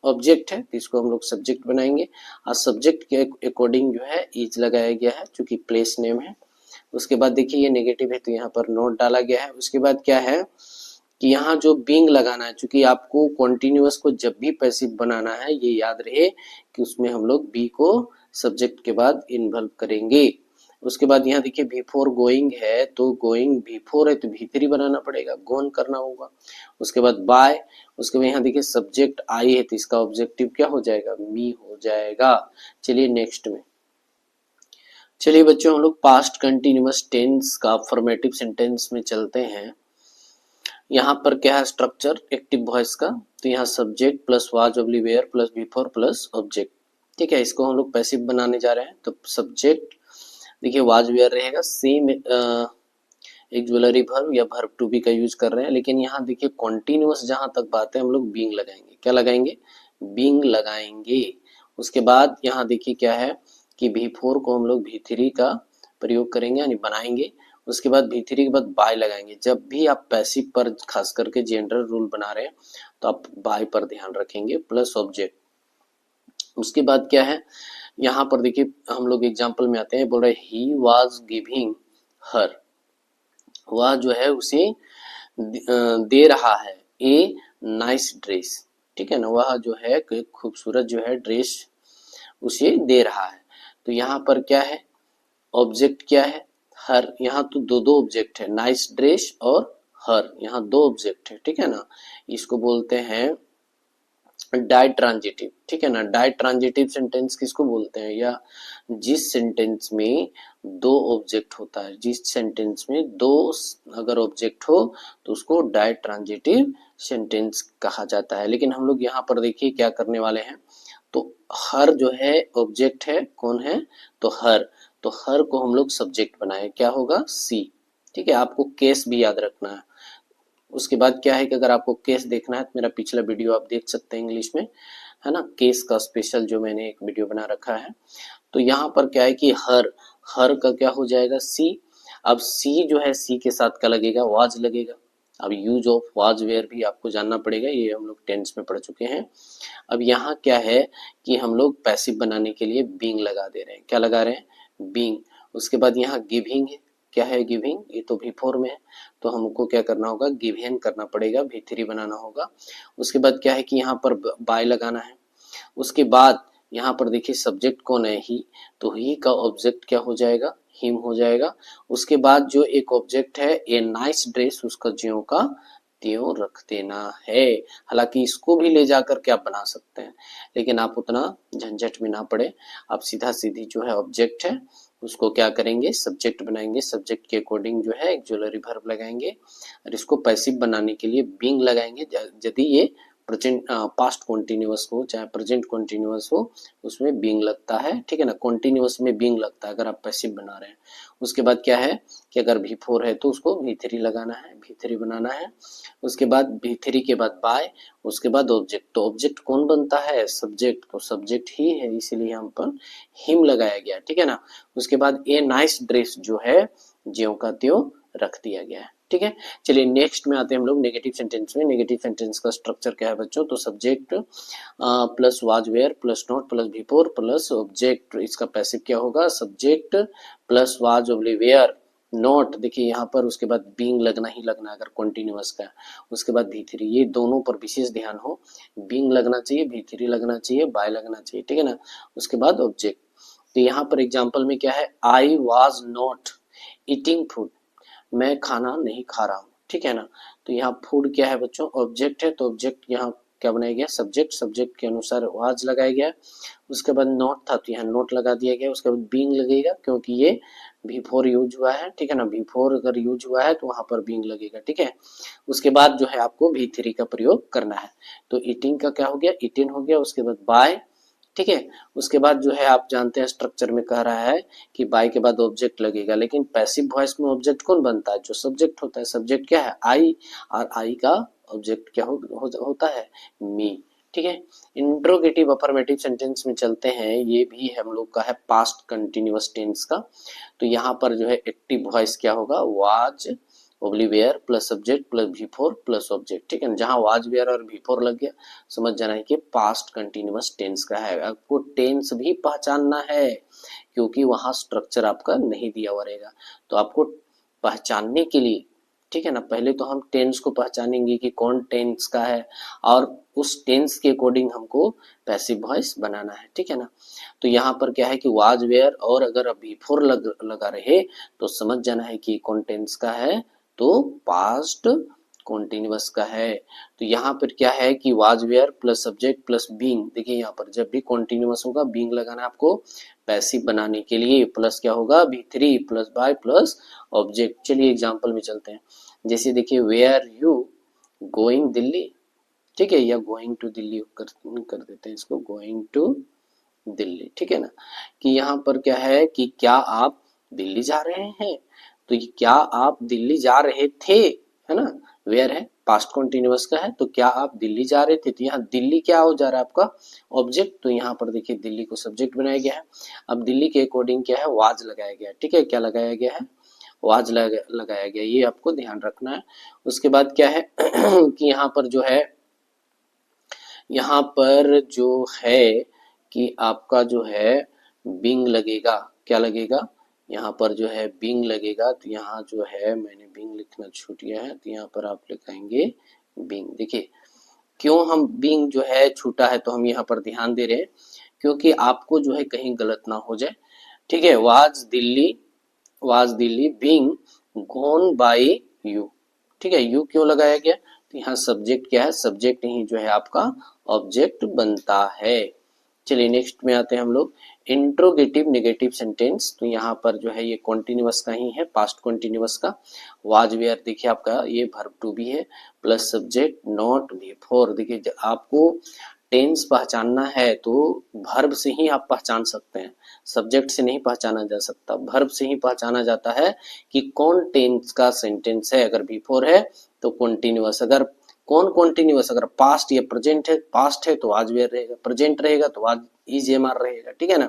ऑब्जेक्ट है, तो इसको हम लोग सब्जेक्ट बनाएंगे और सब्जेक्ट के अकॉर्डिंग जो है इज लगाया गया है चूंकि प्लेस नेम है। उसके बाद देखिए ये नेगेटिव है तो यहाँ पर नोट डाला गया है। उसके बाद क्या है कि यहाँ जो बीइंग लगाना है, चूंकि आपको कॉन्टिन्यूअस को जब भी पैसिव बनाना है ये याद रहे कि उसमें हम लोग बी को सब्जेक्ट के बाद इन्वॉल्व करेंगे। उसके बाद यहाँ देखिए V4 गोइंग है, तो गोइंग V4 है तो V3 बनाना पड़ेगा, गोन करना होगा। उसके बाद बाय, उसके बाद यहाँ देखिए सब्जेक्ट आई है तो इसका ऑब्जेक्टिव क्या हो जाएगा, मी हो जाएगा। चलिए नेक्स्ट में, चलिए बच्चों हम लोग पास्ट कंटिन्यूअस टेंस का अफर्मेटिव सेंटेंस में चलते हैं। यहाँ पर क्या है स्ट्रक्चर एक्टिव वॉइस का, तो यहाँ subject plus was oblique were plus V4 plus object, ठीक है। इसको हम लोग पैसिव बनाने जा रहे हैं, तो सब्जेक्ट देखिए वाज वेयर रहेगा, सेम एक ज्वेलरी वर्ब या वर्ब टू बी का यूज कर रहे हैं, लेकिन यहाँ देखिए कॉन्टिन्यूअस जहां तक बात है हम लोग बीइंग लगाएंगे, क्या लगाएंगे, बीइंग लगाएंगे। उसके बाद यहाँ देखिए क्या है कि V4 को हम लोग V3 का प्रयोग करेंगे यानी बनाएंगे। उसके बाद V3 के बाद बाय लगाएंगे। जब भी आप पैसिव पर खास करके जनरल रूल बना रहे हैं तो आप बाय पर ध्यान रखेंगे प्लस ऑब्जेक्ट। उसके बाद क्या है यहाँ पर देखिए हम लोग एग्जाम्पल में आते हैं, बोल रहे ही वॉज गिविंग हर, वह जो है उसे दे रहा है ए नाइस ड्रेस, ठीक है ना, वह जो है खूबसूरत जो है ड्रेस उसे दे रहा है। तो यहाँ पर क्या है ऑब्जेक्ट क्या है, हर। यहाँ तो दो ऑब्जेक्ट है, नाइस ड्रेस और हर, यहाँ दो ऑब्जेक्ट है, ठीक है ना। इसको बोलते हैं डाई ट्रांजिटिव, ठीक है ना। डाई ट्रांजिटिव सेंटेंस किसको बोलते हैं, या जिस सेंटेंस में दो ऑब्जेक्ट होता है, जिस सेंटेंस में दो अगर ऑब्जेक्ट हो तो उसको डाई ट्रांजिटिव सेंटेंस कहा जाता है। लेकिन हम लोग यहाँ पर देखिए क्या करने वाले हैं, तो हर जो है ऑब्जेक्ट है, कौन है, तो हर, तो हर को हम लोग सब्जेक्ट बनाए, क्या होगा सी, ठीक है। आपको केस भी याद रखना है। उसके बाद क्या है कि अगर आपको केस देखना है तो मेरा पिछला वीडियो आप देख सकते हैं इंग्लिश में, है ना, केस का स्पेशल जो मैंने एक वीडियो बना रखा है। तो यहाँ पर क्या है कि हर का क्या हो जाएगा सी। अब सी जो है सी के साथ क्या लगेगा, वाज लगेगा। अब यूज ऑफ वाज वेयर भी आपको जानना पड़ेगा, ये हम लोग टेंस में पढ़ चुके हैं। अब यहाँ क्या है कि हम लोग पैसिव बनाने के लिए बीइंग लगा दे रहे हैं, क्या लगा रहे हैं, बीइंग। उसके बाद यहाँ गिविंग है, क्या है गिविंग, ये तो V4 में है तो हमको क्या करना होगा, गिवन करना पड़ेगा, V3 बनाना होगा। उसके बाद क्या है कि यहाँ पर बाय लगाना है। उसके बाद यहाँ पर देखिए सब्जेक्ट कौन है, ही, तो ही का ऑब्जेक्ट क्या हो जाएगा, हिम हो जाएगा। उसके बाद जो एक ऑब्जेक्ट है ए नाइस ड्रेस, उसका ज्यों का त्यों रख देना है। हालांकि इसको भी ले जाकर के आप बना सकते हैं, लेकिन आप उतना झंझट में ना पड़े, आप सीधा सीधी जो है ऑब्जेक्ट है उसको क्या करेंगे, सब्जेक्ट बनाएंगे, सब्जेक्ट के अकॉर्डिंग जो है एक्जुलरी वर्ब लगाएंगे और इसको पैसिव बनाने के लिए बीइंग लगाएंगे। यदि ये प्रेजेंट पास्ट कॉन्टिन्यूअस हो चाहे प्रेजेंट कॉन्टिन्यूअस हो उसमें बीइंग लगता है, ठीक है ना, कॉन्टिन्यूअस में बीइंग लगता है अगर आप पैसिव बना रहे हैं। उसके बाद क्या है कि अगर V4 है तो उसको V3 लगाना है, V3 बनाना है। उसके बाद V3 के बाद बाय, उसके बाद ऑब्जेक्ट। तो ऑब्जेक्ट कौन बनता है, सब्जेक्ट, तो सब्जेक्ट ही है इसीलिए हम पर हिम लगाया गया, ठीक है ना। उसके बाद ए नाइस ड्रेस जो है ज्यों का त्यों रख दिया गया है, ठीक है। चलिए नेक्स्ट में आते हैं हम लोग नेगेटिव सेंटेंस में। नेगेटिव सेंटेंस का स्ट्रक्चर क्या है बच्चों, तो subject plus was were plus not plus V4 plus object. इसका पैसिव क्या होगा, subject plus was oblique were not, देखिए यहाँ पर उसके बाद बीइंग लगना ही लगना अगर कॉन्टिन्यूअस का। उसके बाद V3, ये दोनों पर विशेष ध्यान हो, बीइंग लगना चाहिए, V3 लगना चाहिए, बाय लगना चाहिए, ठीक है ना। उसके बाद ऑब्जेक्ट। तो यहाँ पर एग्जाम्पल में क्या है, I was not eating food, मैं खाना नहीं खा रहा हूँ, ठीक है ना। तो यहाँ फूड क्या है बच्चों, ऑब्जेक्ट है, तो ऑब्जेक्ट यहाँ क्या बनाया गया, सब्जेक्ट, सब्जेक्ट के अनुसार वाज लगाया गया। उसके बाद नॉट था तो यहाँ नोट लगा दिया गया। उसके बाद बीइंग लगेगा क्योंकि ये V4 यूज हुआ है, ठीक है ना, V4 अगर यूज हुआ है तो वहां पर बीइंग लगेगा, ठीक है। उसके बाद जो है आपको V3 का प्रयोग करना है। तो ईटिंग का क्या हो गया, ईटिंग हो गया। उसके बाद बाय, ठीक है। उसके बाद जो है आप जानते हैं स्ट्रक्चर में कह रहा है कि बाय के बाद ऑब्जेक्ट लगेगा, लेकिन पैसिव वॉइस में ऑब्जेक्ट कौन बनता है, जो सब्जेक्ट होता है। सब्जेक्ट क्या है, आई, और आई का ऑब्जेक्ट क्या होता है, मी, ठीक है। इंट्रोगेटिव अफर्मेटिव सेंटेंस में चलते हैं, ये भी हम लोग का है पास्ट कंटिन्यूअस टेंस का। तो यहाँ पर जो है एक्टिव वॉइस क्या होगा, was oblique were plus subject plus V4 plus object, ठीक है। जहां वाज वेयर और V4 लग गया समझ जाना है कि पास्ट कंटिन्यूअस टेंस का है। आपको टेंस भी पहचानना है क्योंकि वहां स्ट्रक्चर आपका नहीं दिया हुआ रहेगा। तो आपको पहचानने के लिए, ठीक है ना, पहले तो हम टेंस को पहचानेंगे कि कौन टेंस का है और उस टेंस के अकॉर्डिंग हमको पैसिव वॉइस बनाना है, ठीक है ना। तो यहाँ पर क्या है कि वाज वेयर और अगर V4 लगा रहे तो समझ जाना है कि कौन टेंस का है, तो पास्ट कॉन्टिन्यूअस का है। तो यहाँ पर क्या है कि was were plus subject plus being, देखिए यहाँ पर जब भी कॉन्टिन्यूअस होगा बीइंग लगाना है आपको पैसिव बनाने के लिए, प्लस क्या होगा V3 plus by plus object. चलिए एग्जांपल में चलते हैं, जैसे देखिए वेयर यू गोइंग दिल्ली, ठीक है, या गोइंग टू दिल्ली कर देते हैं इसको, गोइंग टू दिल्ली, ठीक है ना। कि यहाँ पर क्या है कि क्या आप दिल्ली जा रहे हैं, तो ये क्या आप दिल्ली जा रहे थे, है ना, वेयर है पास्ट कॉन्टिन्यूअस का है, तो क्या आप दिल्ली जा रहे थे, तो यहाँ दिल्ली क्या हो जा रहा है आपका ऑब्जेक्ट। तो यहाँ पर देखिए दिल्ली को सब्जेक्ट बनाया गया है। अब दिल्ली के अकॉर्डिंग क्या है, वाज लगाया गया है, ठीक है, क्या लगाया गया है, वाज लगाया गया, ये आपको ध्यान रखना है। उसके बाद क्या है कि यहाँ पर जो है, यहाँ पर जो है कि आपका जो है बीइंग लगेगा, क्या लगेगा, यहाँ पर जो है बीइंग लगेगा। तो यहाँ जो है मैंने बीइंग लिखना छूट गया है, तो यहाँ पर आप लिखाएंगे बीइंग। देखिए क्यों हम बीइंग जो है छूटा है, तो हम यहाँ पर ध्यान दे रहे हैं क्योंकि आपको जो है कहीं गलत ना हो जाए, ठीक है। Was Delhi being gone by you, ठीक है। यू क्यों लगाया गया, तो यहाँ सब्जेक्ट क्या है, सब्जेक्ट ही जो है आपका ऑब्जेक्ट बनता है। चलिए नेक्स्ट में आते हैं हम लोग इंट्रोगेटिव नेगेटिव सेंटेंस। तो यहाँ पर जो है ये कॉन्टिन्यूअस का ही है, पास्ट कॉन्टिन्यूअस का। वाज वेयर देखिए आपका ये वर्ब टू भी है प्लस सब्जेक्ट नॉट V4। देखिए आपको टेंस पहचानना है तो वर्ब से ही आप पहचान सकते हैं, सब्जेक्ट से नहीं पहचाना जा सकता, वर्ब से ही पहचाना जाता है कि कौन टेंस का सेंटेंस है। अगर V4 है तो कॉन्टिन्यूअस, अगर कौन कॉन्टिन्यूअस, अगर पास्ट या प्रेजेंट है, पास्ट है तो वाज वेयर रहेगा, प्रेजेंट रहेगा तो वाज इज एमआर रहेगा, ठीक है ना।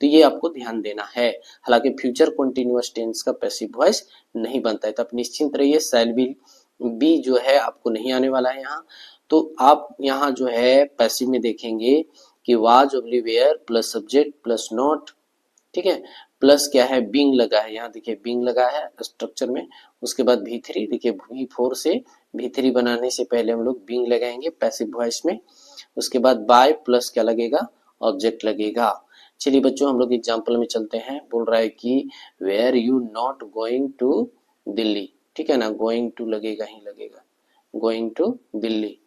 तो ये आपको ध्यान देना है। हालांकि फ्यूचर कॉन्टिन्यूअस टेंस का पैसिव वॉइस नहीं बनता है, तो आप निश्चिंत रहिए, शैल बी जो है आपको नहीं आने वाला है यहाँ। तो आप यहाँ जो है पैसिव में देखेंगे कि was oblique were plus subject plus not, ठीक है, प्लस क्या है बीइंग लगा है, यहाँ देखिए बीइंग लगा है स्ट्रक्चर में। उसके बाद V3, देखिए V4 से V3 बनाने से पहले हम लोग बीइंग लगाएंगे पैसिव वॉइस में। उसके बाद बाय प्लस क्या लगेगा, ऑब्जेक्ट लगेगा। चलिए बच्चों हम लोग एग्जांपल में चलते हैं। बोल रहा है कि were you not going to Delhi, ठीक है ना, गोइंग टू लगेगा ही लगेगा, गोइंग टू दिल्ली।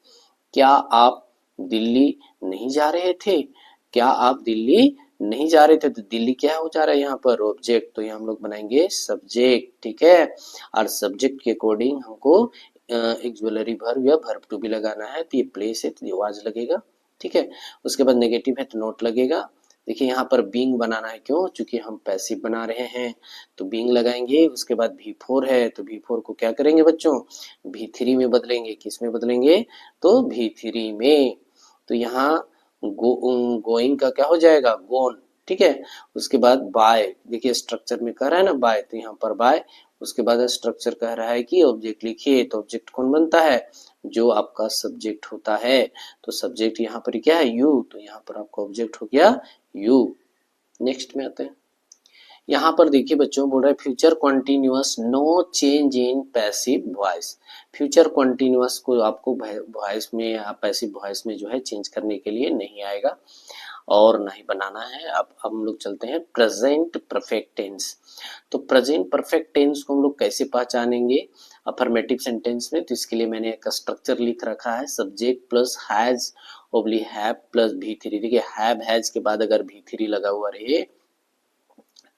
क्या आप दिल्ली नहीं जा रहे थे, क्या आप दिल्ली नहीं जा रहे थे तो दिल्ली क्या हो जा रहा है यहाँ पर ऑब्जेक्ट, तो यहाँ हम लोग बनाएंगे सब्जेक्ट, ठीक है। और सब्जेक्ट के अकॉर्डिंग हमको एक ज्वेलरी वर्ब या वर्ब टू भी लगाना है, तो ये प्लेस है तो ये वाज लगेगा, ठीक है। उसके बाद नेगेटिव है तो नोट लगेगा। देखिए यहाँ पर बीइंग बनाना है, क्यों, क्योंकि हम पैसिव बना रहे हैं तो बीइंग लगाएंगे। उसके बाद V4 है तो V4 को क्या करेंगे बच्चों, V3 में बदलेंगे। किस में बदलेंगे, तो V3 में। तो यहाँ गोइंग का क्या हो जाएगा, गोन, ठीक है। उसके बाद बाय, देखिए स्ट्रक्चर में कह रहा है ना बाय, तो यहाँ पर बाय। उसके बाद स्ट्रक्चर कह रहा है कि ऑब्जेक्ट लिखिए, तो ऑब्जेक्ट कौन बनता है, जो आपका सब्जेक्ट होता है। तो सब्जेक्ट यहाँ पर क्या है, यू, तो यहाँ पर आपका ऑब्जेक्ट हो गया यू। नेक्स्ट में आते हैं, यहाँ पर देखिए बच्चों बोल रहा है future continuous no change in passive voice. Future continuous को आपको वॉइस में या पैसिव वॉइस में जो है चेंज करने के लिए नहीं आएगा और नहीं बनाना है। अब हम लोग चलते हैं प्रेजेंट परफेक्ट टेंस। तो प्रेजेंट परफेक्ट टेंस को हम लोग कैसे पहचानेंगे अफर्मेटिव सेंटेंस में, तो इसके लिए मैंने एक स्ट्रक्चर लिख रखा है, subject plus has oblique have plus V3। देखिए हैव हैज के बाद अगर V3 लगा हुआ रहे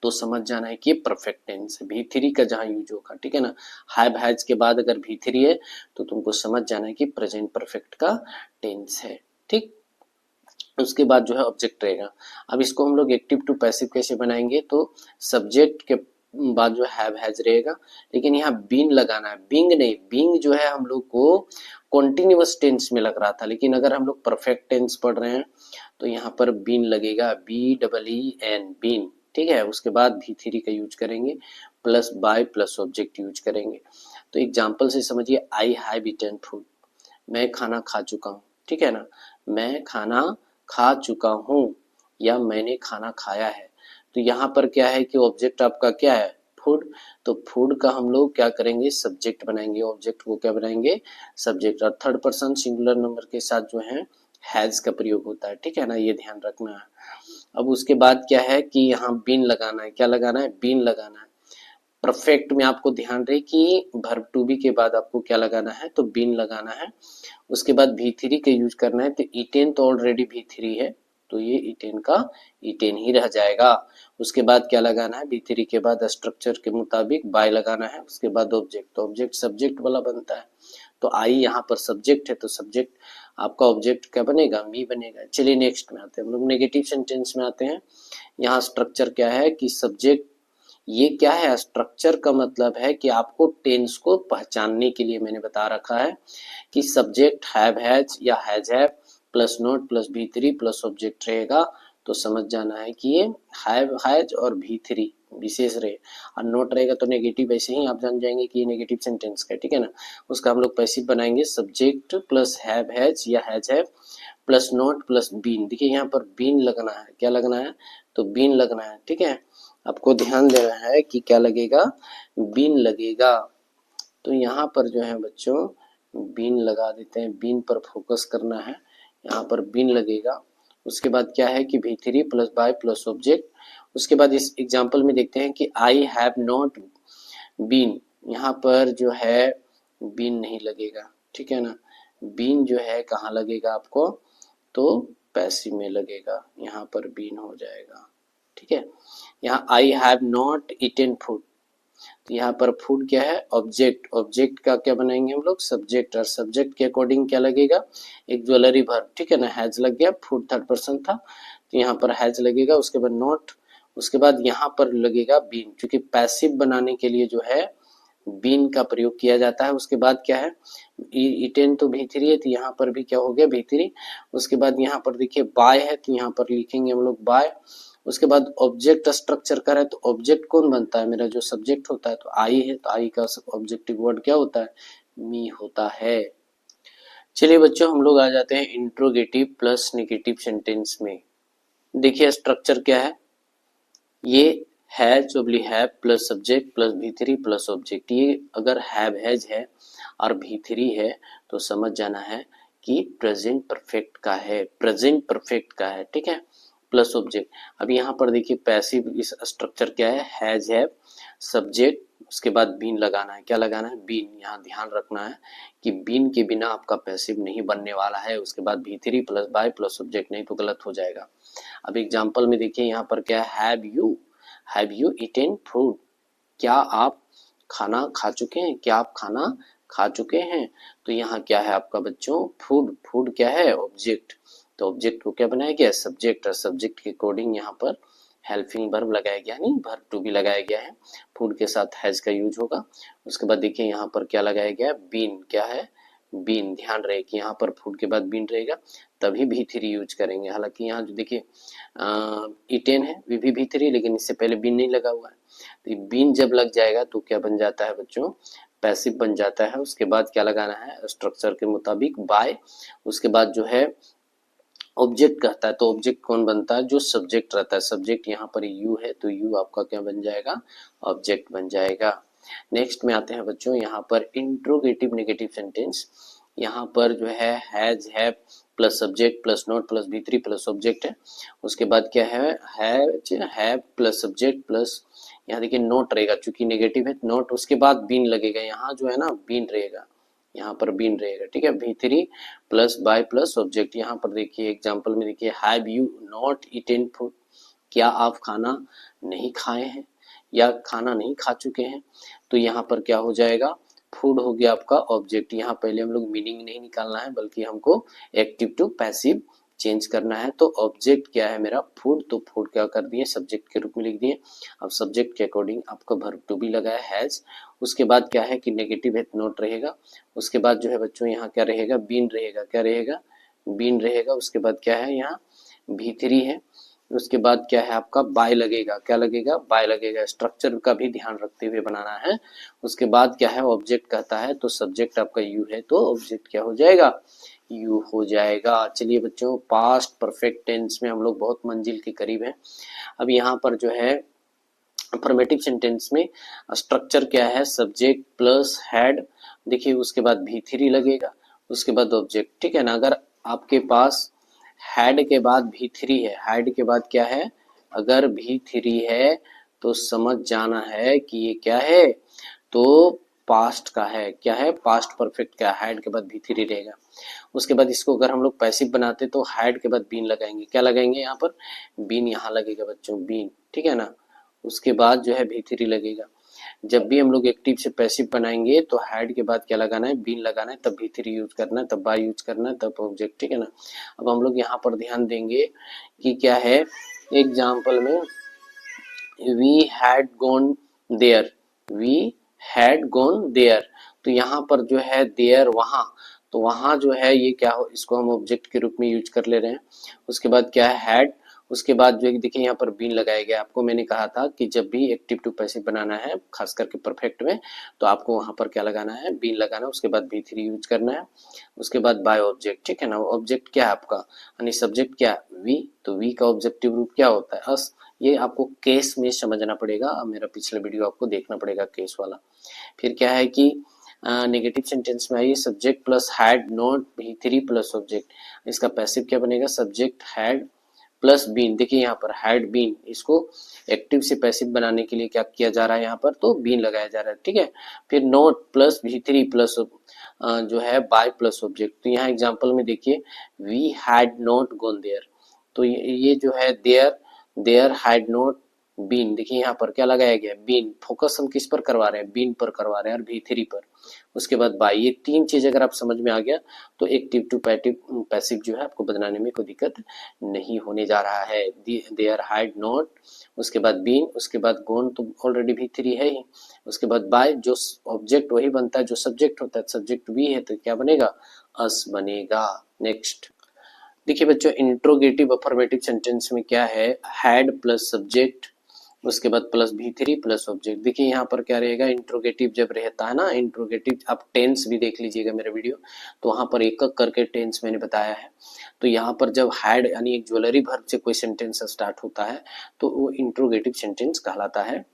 तो समझ जाना है कि परफेक्ट टेंस है, V3 का जहां यूज होगा, ठीक है ना। हैव हैज के बाद अगर V3 है तो तुमको समझ जाना है कि प्रेजेंट परफेक्ट का टेंस है, ठीक। उसके बाद जो है ऑब्जेक्ट रहेगा। अब इसको हम लोग एक्टिव टू पैसिव कैसे बनाएंगे, तो सब्जेक्ट के बाद जो हैव हैज रहेगा, लेकिन यहाँ बीन लगाना है, बिंग नहीं। बिंग जो है हम लोग को कॉन्टिन्यूअस टेंस में लग रहा था, लेकिन अगर हम लोग परफेक्ट टेंस पढ़ रहे हैं तो यहाँ पर बीन लगेगा, BEEN, बीन, ठीक है। उसके बाद V3 का यूज करेंगे plus by plus object use करेंगे। तो एग्जाम्पल से समझिए, आई हैव ईटन फूड, मैं खाना खा चुका हूँ, ठीक है ना। मैं खाना खा चुका हूँ या मैंने खाना खाया है, तो यहाँ पर क्या है कि ऑब्जेक्ट आपका क्या है, फूड। तो फूड का हम लोग क्या करेंगे, सब्जेक्ट बनाएंगे, ऑब्जेक्ट को क्या बनाएंगे, सब्जेक्ट। और थर्ड पर्सन सिंगुलर नंबर के साथ जो है हैज का प्रयोग होता है, ठीक है ना, ये ध्यान रखना है। अब उसके बाद क्या है कि यहाँ बीन लगाना है, क्या लगाना है, बीन लगाना है। परफेक्ट में आपको ध्यान रहे कि वर्ब टू बी के बाद आपको क्या लगाना है, तो बीन लगाना है। उसके बाद V3 का यूज करना है, तो ईटेन तो ऑलरेडी V3 है तो ये ईटेन का ईटेन ही रह जाएगा। उसके बाद क्या लगाना है, V3 के बाद स्ट्रक्चर के मुताबिक बाय लगाना है। उसके बाद ऑब्जेक्ट, तो ऑब्जेक्ट सब्जेक्ट वाला बनता है, तो आई यहाँ पर सब्जेक्ट है तो सब्जेक्ट आपका ऑब्जेक्ट क्या बनेगा, मी बनेगा। चलिए नेक्स्ट में आते हैं, हम लोग नेगेटिव सेंटेंस में आते हैं। यहाँ स्ट्रक्चर क्या है कि सब्जेक्ट, ये क्या है, स्ट्रक्चर का मतलब है कि आपको टेंस को पहचानने के लिए मैंने बता रखा है कि सब्जेक्ट हैव हैज या has have plus not plus V3 plus object रहेगा, तो समझ जाना है कि ये हैव हैज और V3 विशेष रहे, और नोट रहेगा तो नेगेटिव, ऐसे ही आप जान जाएंगे कि ये नेगेटिव सेंटेंस का, ठीक है ना। उसका हम लोग पैसिव बनाएंगे, सब्जेक्ट प्लस हैव हैज या has have plus not plus been. देखिए यहाँ पर बीन लगना है, क्या लगना है, तो बीन लगना है, ठीक है। आपको ध्यान देना है कि क्या लगेगा, बीन लगेगा। तो यहाँ पर जो है बच्चों बीन लगा देते हैं, बीन पर फोकस करना है, यहाँ पर बीन लगेगा। उसके बाद क्या है कि V3 plus by plus object. उसके बाद इस एग्जाम्पल में देखते हैं कि आई हैव नॉट बीन, यहाँ पर जो है बीन नहीं लगेगा, ठीक है ना। बीन जो है कहाँ लगेगा आपको, तो पैसिव में लगेगा, यहाँ पर बीन हो जाएगा, ठीक है। यहाँ I have not eaten food, तो यहाँ पर फूड क्या है, ऑब्जेक्ट। ऑब्जेक्ट का क्या बनाएंगे हम लोग, सब्जेक्ट, और सब्जेक्ट के अकॉर्डिंग क्या लगेगा, एक ज्वेलरी वर्ब, ठीक है ना। हैज लग गया, फूड थर्ड पर्सन था तो यहाँ पर हैज लगेगा। उसके बाद नॉट, उसके बाद यहाँ पर लगेगा बीन, क्योंकि पैसिव बनाने के लिए जो है बीन का प्रयोग किया जाता है। उसके बाद क्या है, ईटेन तो V3 है तो यहाँ पर भी क्या हो गया V3। उसके बाद यहाँ पर देखिए बाय है तो यहाँ पर लिखेंगे हम लोग बाय। उसके बाद ऑब्जेक्ट स्ट्रक्चर का है तो ऑब्जेक्ट कौन बनता है, मेरा जो सब्जेक्ट होता है तो आई है, तो आई का ऑब्जेक्टिव वर्ड क्या होता है, मी होता है। चलिए बच्चों हम लोग आ जाते हैं इंट्रोगेटिव प्लस नेगेटिव सेंटेंस में। देखिए स्ट्रक्चर क्या है, ये has oblique have plus subject plus V3 plus object. ये अगर हैव हैज है और V3 है तो समझ जाना है कि प्रेजेंट परफेक्ट का है, प्रेजेंट परफेक्ट का है, ठीक है, प्लस ऑब्जेक्ट। अब यहाँ पर देखिए पैसिव इस स्ट्रक्चर क्या है, हैज हैव सब्जेक्ट उसके बाद बीन लगाना है। क्या लगाना है? बीन। यहाँ ध्यान रखना है कि बीन के बिना आपका पैसिव नहीं बनने वाला है। उसके बाद V3 plus by plus subject, नहीं तो गलत हो जाएगा। अब एग्जाम्पल में देखिए यहाँ पर क्या है, हैव यू ईटेन फूड, क्या आप खाना खा चुके हैं, क्या आप खाना खा चुके हैं। तो यहाँ क्या है आपका बच्चों, फूड। फूड क्या है? ऑब्जेक्ट। तो ऑब्जेक्ट को क्या बनाया गया? सब्जेक्ट। और सब्जेक्ट के अकॉर्डिंग यहाँ पर हेल्पिंग वर्ब लगाया गया, नहीं वर्ब टू बी लगाया गया है। फूड के साथ हैज का यूज होगा। उसके बाद देखिए यहाँ पर क्या लगाया गया? बीन। क्या है? बीन। ध्यान रहे कि यहाँ पर फूड के बाद बीन रहेगा, तभी V3 यूज करेंगे। हालांकि यहाँ जो देखिए ईटेन है भी V3, लेकिन इससे पहले बीन नहीं लगा हुआ है। तो बीन जब लग जाएगा तो क्या बन जाता है बच्चों? पैसिव बन जाता है। उसके बाद क्या लगाना है? स्ट्रक्चर के मुताबिक बाय। उसके बाद जो है ऑब्जेक्ट कहता है, तो ऑब्जेक्ट कौन बनता है? जो सब्जेक्ट रहता है। सब्जेक्ट यहाँ पर यू है, तो यू आपका क्या बन जाएगा? ऑब्जेक्ट बन जाएगा। नेक्स्ट में आते हैं बच्चों यहाँ पर इंट्रोगेटिव नेगेटिव सेंटेंस। यहाँ पर जो है has, have plus subject plus not plus V3 plus object है। उसके बाद क्या है? हैव प्लस सब्जेक्ट प्लस, यहाँ देखिए नोट रहेगा, चूंकि नेगेटिव है नोट, उसके बाद बीन लगेगा। यहाँ जो है ना बीन रहेगा, यहाँ पर बीन रहेगा, ठीक है। V3 plus by plus object. यहाँ पर देखिए एग्जांपल में देखिए have you not eaten food, क्या आप खाना नहीं खाए हैं या खाना नहीं खा चुके हैं। तो यहाँ पर क्या हो जाएगा? फूड हो गया आपका ऑब्जेक्ट। यहाँ पहले हम लोग मीनिंग नहीं निकालना है, बल्कि हमको एक्टिव टू पैसिव चेंज करना है। तो ऑब्जेक्ट क्या है मेरा? फूड। तो फूड क्या कर दिए? सब्जेक्ट के रूप में लिख दिए। अब सब्जेक्ट के अकॉर्डिंग आपका वर्ब टू बी लगा है हैज। उसके बाद क्या है कि नेगेटिव है नोट रहेगा। उसके बाद जो है बच्चों यहाँ क्या रहेगा? बीन रहेगा। क्या रहेगा? बीन रहेगा। उसके बाद क्या है? यहाँ V3 है। उसके बाद क्या है आपका? बाय लगेगा। क्या लगेगा? बाय लगेगा। स्ट्रक्चर का भी ध्यान रखते हुए बनाना है। उसके बाद क्या है? ऑब्जेक्ट कहता है, तो सब्जेक्ट आपका यू है, तो ऑब्जेक्ट क्या हो जाएगा? यू हो जाएगा। चलिए बच्चों, पास्ट परफेक्ट टेंस में हम लोग बहुत मंजिल के करीब हैं। अब यहाँ पर जो है अफर्मेटिव सेंटेंस में स्ट्रक्चर क्या है? सब्जेक्ट प्लस हैड, देखिए उसके बाद V3 लगेगा, उसके बाद ऑब्जेक्ट, ठीक है ना। अगर आपके पास हैड के बाद V3 है, हैड के बाद क्या है? अगर V3 है तो समझ जाना है कि ये क्या है? तो पास्ट का है। क्या है? पास्ट परफेक्ट का। हैड के बाद V3 रहेगा। उसके बाद इसको अगर हम लोग पैसिव बनाते तो हैड के बाद बीन लगाएंगे। क्या लगाएंगे? यहाँ पर बीन यहाँ लगेगा बच्चों, बीन, ठीक है ना। उसके बाद जो है V3 लगेगा। जब भी हम लोग एक्टिव से पैसिव बनाएंगे तो हैड के बाद क्या लगाना है? बीन लगाना है, तब V3 यूज करना है, तब बाय यूज करना है, तब ऑब्जेक्ट, ठीक है ना। अब हम लोग यहाँ पर ध्यान देंगे कि क्या है एग्जाम्पल में we had gone there, we had gone there, तो यहाँ पर जो है देयर वहां, तो वहां जो है ये क्या हो, इसको हम ऑब्जेक्ट के रूप में यूज कर ले रहे हैं। उसके बाद क्या है? हैड। उसके बाद जो देखिए यहाँ पर बीन लगाया गया। आपको मैंने कहा था कि जब भी एक्टिव टू पैसिव बनाना है, खास करके परफेक्ट में, तो आपको वहां पर क्या लगाना है? बीन लगाना है। उसके बाद V3 यूज करना है। उसके बाद बाय ऑब्जेक्ट, ठीक है ना। ऑब्जेक्ट क्या है आपका? यानी सब्जेक्ट क्या? वी। तो वी का ऑब्जेक्टिव रूप क्या होता है? अस। ये आपको केस में समझना पड़ेगा, मेरा पिछला वीडियो आपको देखना पड़ेगा केस वाला। फिर क्या है कि नेगेटिव सेंटेंस में आइए, subject plus had not V3 plus object, इसका पैसिव क्या बनेगा? Subject had plus been. देखिए यहाँ पर हैड बीन, इसको एक्टिव से पैसिव बनाने के लिए क्या किया जा रहा है? यहाँ पर तो बीन लगाया जा रहा है, ठीक है। फिर नोट प्लस V3 प्लस जो है बाय प्लस ऑब्जेक्ट। तो यहाँ एग्जांपल में देखिए we had not gone there, तो ये जो है देयर हैड नॉट बीन, देखिए यहाँ पर क्या लगाया गया? बीन। फोकस हम किस पर करवा रहे हैं? बीन पर करवा रहे हैं और V3 पर। उसके बाद बाय। ये तीन चीज अगर आप समझ में आ गया तो एक्टिव टू पैसिव जो है आपको बनाने में कोई दिक्कत नहीं होने जा रहा है। देयर हैड नॉट, उसके बाद बीन, उसके बाद गोन तो ऑलरेडी V3 है ही, उसके बाद बाय, जो ऑब्जेक्ट वही बनता है जो सब्जेक्ट होता है, सब्जेक्ट भी है तो क्या बनेगा? अस बनेगा। नेक्स्ट देखिए बच्चों, इंट्रोगेटिव अफर्मेटिव सेंटेंस में क्या है? हैड प्लस सब्जेक्ट, उसके बाद प्लस V3 प्लस ऑब्जेक्ट। देखिए यहाँ पर क्या रहेगा? इंट्रोगेटिव जब रहता है ना, इंट्रोगेटिव, आप टेंस भी देख लीजिएगा मेरा वीडियो, तो वहां पर एक एक करके टेंस मैंने बताया है। तो यहाँ पर जब हैड यानी एक ज्वेलरी वर्ब से कोई सेंटेंस स्टार्ट होता है तो वो इंट्रोगेटिव सेंटेंस कहलाता है,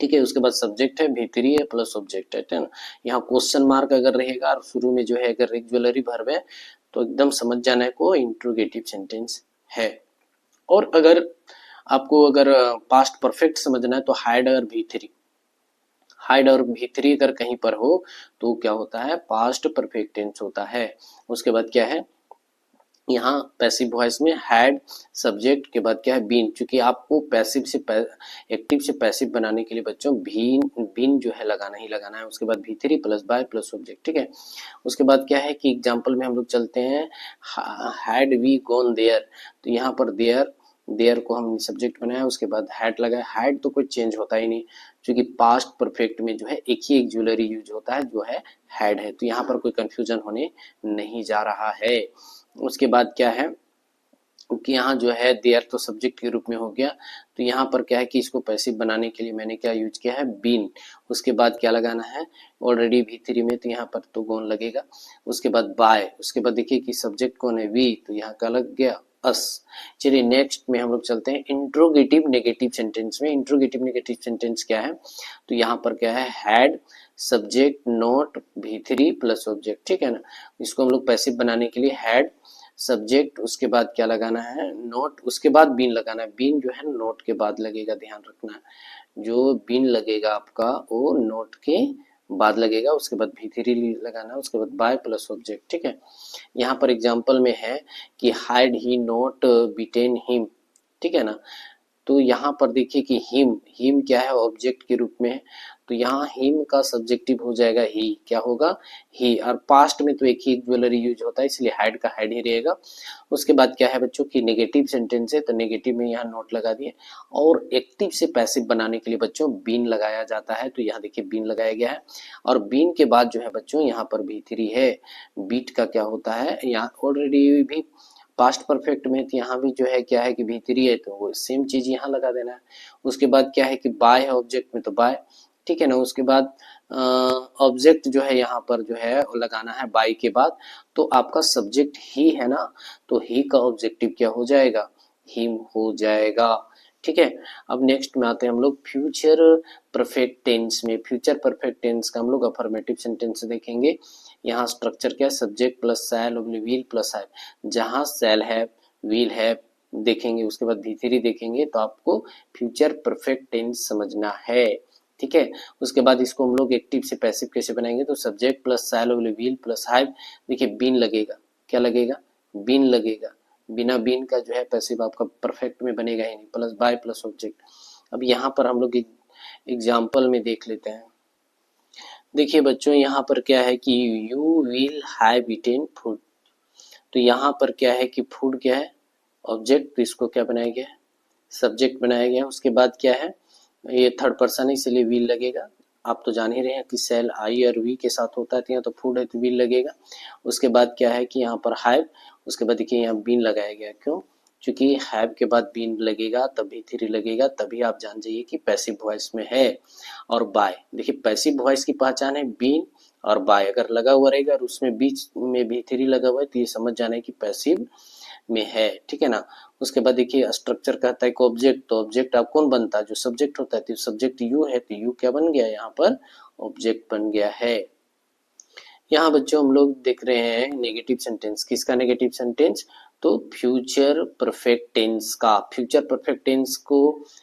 ठीक है। उसके बाद सब्जेक्ट है, V3 है प्लस ऑब्जेक्ट है, ठीक है ना। यहाँ क्वेश्चन मार्क अगर रहेगा और शुरू में जो है अगर एक ज्वेलरी वर्ब है तो एकदम समझ जाना है को इंट्रोगेटिव सेंटेंस है। और अगर आपको अगर पास्ट परफेक्ट समझना है तो हैड और V3, हाइड और भी3 अगर कहीं पर हो तो क्या होता है, पास्ट परफेक्ट टेंस होता है। उसके बाद क्या है, यहाँ पैसिव वॉइस में हैड सब्जेक्ट के बाद क्या है, बीन। चूंकि आपको पैसिव से एक्टिव से पैसिव बनाने के लिए बच्चों बीन जो है लगाना ही लगाना है। उसके बाद भी3 प्लस बाय प्लस सब्जेक्ट, ठीक है। उसके बाद क्या है कि एग्जाम्पल में हम लोग चलते हैं, हैड वी गॉन देयर, तो यहाँ पर देयर को हम सब्जेक्ट बनाया, उसके बाद हैड लगाया। हैड तो कोई चेंज होता ही नहीं, क्योंकि पास्ट परफेक्ट में जो है एक ही एक्जुलरी यूज होता है जो है हैड है, तो यहाँ पर कोई कंफ्यूजन होने नहीं जा रहा है। उसके बाद क्या है कि यहाँ जो है देयर तो सब्जेक्ट के रूप में हो गया, तो यहाँ पर क्या है कि इसको पैसिव बनाने के लिए मैंने क्या यूज किया है, बीन। उसके बाद क्या लगाना है, ऑलरेडी भी3 में, तो यहाँ पर तो गोन लगेगा। उसके बाद बाय, उसके बाद देखिए कि सब्जेक्ट कौन है, वी, तो यहाँ का लग गया अस। चलिए नेक्स्ट में हम लोग चलते हैं इंट्रोगेटिव नेगेटिव सेंटेंस में। इंट्रोगेटिव नेगेटिव सेंटेंस क्या है, तो यहाँ पर क्या है, हैड सब्जेक्ट नॉट भी3 प्लस ऑब्जेक्ट, ठीक है ना। इसको हम लोग पैसिव बनाने के लिए हैड सब्जेक्ट, उसके बाद क्या लगाना है, नोट, उसके बाद बीन लगाना है। बीन जो है नोट के बाद लगेगा, ध्यान रखना है। जो बीन लगेगा आपका वो नोट के बाद लगेगा। उसके बाद भी3 लगाना है, उसके बाद बाय प्लस ऑब्जेक्ट, ठीक है। यहाँ पर एग्जांपल में है कि हाइड ही नोट बिटेन हिम, ठीक है ना। तो यहाँ पर देखिए कि हिम क्या है, ऑब्जेक्ट के रूप में है, तो यहाँ हिम का सब्जेक्टिव हो जाएगा ही, क्या होगा, ही। और पास्ट में तो एक ही ज्वेलरी यूज होता है, इसलिए हाइड का हाइड ही रहेगा। उसके बाद क्या है बच्चों की नेगेटिव सेंटेंस है, तो नेगेटिव में यहाँ नोट लगा दिए। और एक्टिव से पैसिव बनाने के लिए बच्चों बीन लगाया जाता है, तो यहाँ देखिए बीन लगाया गया है। और बीन के बाद जो है बच्चों यहाँ पर भी3 है। बीट का क्या होता है, यहाँ ऑलरेडी भी पास्ट परफेक्ट में, तो यहाँ भी जो है क्या है कि भी3 है, तो वो सेम चीज यहाँ लगा देना है। उसके बाद क्या है कि बाय है ऑब्जेक्ट में, तो बाय, ठीक है ना। उसके बाद ऑब्जेक्ट जो है यहाँ पर जो है लगाना है बाय के बाद, तो आपका सब्जेक्ट ही है ना, तो ही का ऑब्जेक्टिव क्या हो जाएगा, हिम हो जाएगा, ठीक है। अब नेक्स्ट में आते हैं हम लोग फ्यूचर परफेक्ट टेंस में। फ्यूचर परफेक्ट टेंस का हम लोग अफर्मेटिव सेंटेंस देखेंगे। यहाँ स्ट्रक्चर क्या है, subject plus shall will plus have. जहाँ सैल है, विल है देखेंगे, उसके बाद भी3 देखेंगे, तो आपको फ्यूचर परफेक्ट टेंस समझना है, ठीक है। उसके बाद इसको हम लोग एक्टिव से पैसिव कैसे बनाएंगे, तो subject plus shall will plus have, देखिए बीन लगेगा, क्या लगेगा, बीन लगेगा। बिना बीन का जो है पैसिव आपका परफेक्ट में बनेगा ही नहीं, प्लस बाय प्लस ऑब्जेक्ट। अब यहाँ पर हम लोग एग्जाम्पल में देख लेते हैं। देखिए बच्चों यहाँ पर क्या है कि you will have eaten food, तो यहाँ पर क्या है कि फूड क्या है, ऑब्जेक्ट, तो इसको क्या बनाया गया है, सब्जेक्ट बनाया गया है। उसके बाद क्या है, ये थर्ड पर्सन है इसलिए विल लगेगा। आप तो जान ही रहे हैं कि सेल आई और वी के साथ होता है, तो यहाँ तो फूड है तो विल लगेगा। उसके बाद क्या है कि यहाँ पर हैव, उसके बाद देखिए यहाँ बीन लगाया गया, क्यों, क्योंकि हैव के बाद बीन लगेगा तब भी3 लगेगा, तभी आप जान जाइए कि पैसिव वॉइस में है। और बाय, देखिए पैसिव वॉइस की पहचान है बीन और बाय, अगर लगा हुआ रहेगा और उसमें बीच में भी3 लगा हुआ है तो ये समझ जाना है कि पैसिव में है, ठीक है ना। उसके बाद देखिए स्ट्रक्चर कहता है कि ऑब्जेक्ट, तो ऑब्जेक्ट आप कौन बनता है, जो सब्जेक्ट होता है, तो सब्जेक्ट यू है, तो यू क्या बन गया, यहाँ पर ऑब्जेक्ट बन गया है। यहाँ बच्चों हम लोग देख रहे हैं नेगेटिव सेंटेंस, किसका नेगेटिव सेंटेंस, तो फ्यूचर परफेक्ट टेंस का। फ्यूचर परफेक्ट टेंस को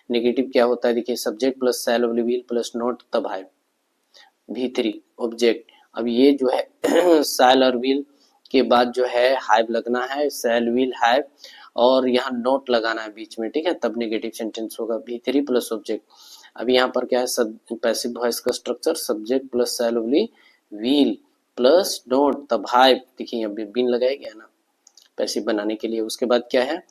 नेगेटिव क्या होता है, देखिए subject plus shell will plus not तब है भी3 ऑब्जेक्ट। अब ये जो है शैल और विल के बाद जो है हैव लगना है, शैल विल हैव, और यहाँ नोट लगाना है बीच में, ठीक है, तब नेगेटिव सेंटेंस होगा भी3 प्लस ऑब्जेक्ट। अब यहाँ पर क्या है, सब पैसिव वॉइस का structure subject plus shell will plus note तब हैव, देखिए यहाँ बीन लगाया गया ना पैसिव बनाने के लिए। उसके बाद क्या है,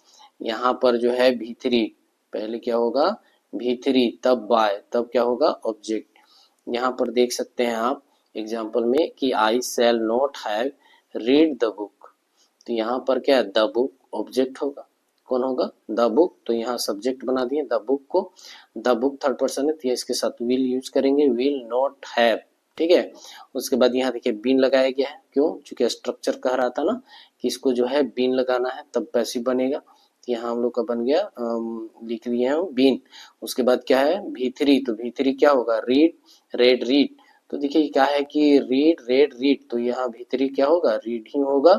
यहाँ पर जो है भी3, पहले क्या होगा भी3 तब बाय, तब क्या होगा ऑब्जेक्ट। यहाँ पर देख सकते हैं आप एग्जाम्पल में कि I shall not have read the book, तो यहाँ पर क्या है, द बुक ऑब्जेक्ट होगा, कौन होगा, द बुक, तो यहाँ सब्जेक्ट बना दिए द बुक को। द बुक थर्ड पर्सन है तो इसके साथ विल यूज करेंगे, विल नॉट हैव, ठीक है। उसके बाद यहाँ देखिए बीन लगाया गया है, क्यों, चूंकि स्ट्रक्चर कह रहा था ना कि इसको जो है बीन लगाना है तब पैसिव बनेगा, तो यहाँ हम लोग का बन गया, लिख दिए हैं बीन। उसके बाद क्या है भी3, तो भी3 क्या होगा, रीड रेड रीड, तो देखिए क्या है कि रीड रेड रीड, तो यहाँ भी3 क्या होगा, रीड ही होगा।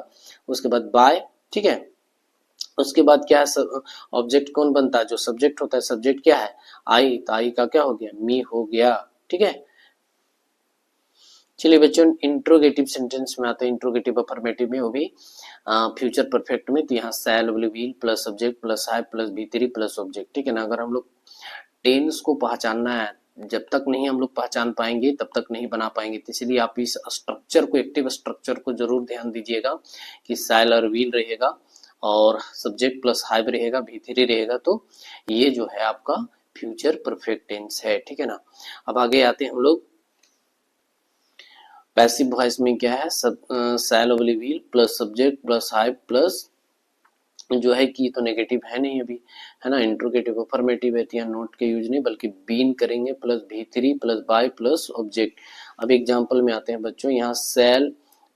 उसके बाद बाय, ठीक है। उसके बाद क्या है, ऑब्जेक्ट कौन बनता है, जो सब्जेक्ट होता है, सब्जेक्ट क्या है आई, तो आई का क्या हो गया, मी हो गया, ठीक है। चलिए बच्चों इंट्रोगेटिव सेंटेंस में आते हैं, इंट्रोगेटिव अफर्मेटिव में, वो भी फ्यूचर परफेक्ट में। तो यहाँ shall will plus subject plus have plus भी3 प्लस ऑब्जेक्ट, ठीक है ना। अगर हम लोग टेंस को पहचानना है, जब तक नहीं हम लोग पहचान पाएंगे तब तक नहीं बना पाएंगे। तो इसलिए आप इस स्ट्रक्चर को, एक्टिव स्ट्रक्चर को जरूर ध्यान दीजिएगा कि शैल और विल रहेगा और सब्जेक्ट प्लस हैव रहेगा, भी3 रहेगा, तो ये जो है आपका फ्यूचर परफेक्ट टेंस है, ठीक है ना। अब आगे आते हैं हम लोग पैसिव वॉइस में। क्या है, shall will plus subject plus have plus जो है कि तो नेगेटिव है नहीं अभी, है ना। इंट्रोगेटिव अफर्मेटिव है, यहाँ नोट के यूज नहीं बल्कि बीन करेंगे प्लस भी3 प्लस बाय प्लस ऑब्जेक्ट। अब एग्जांपल में आते हैं बच्चों, यहाँ सेल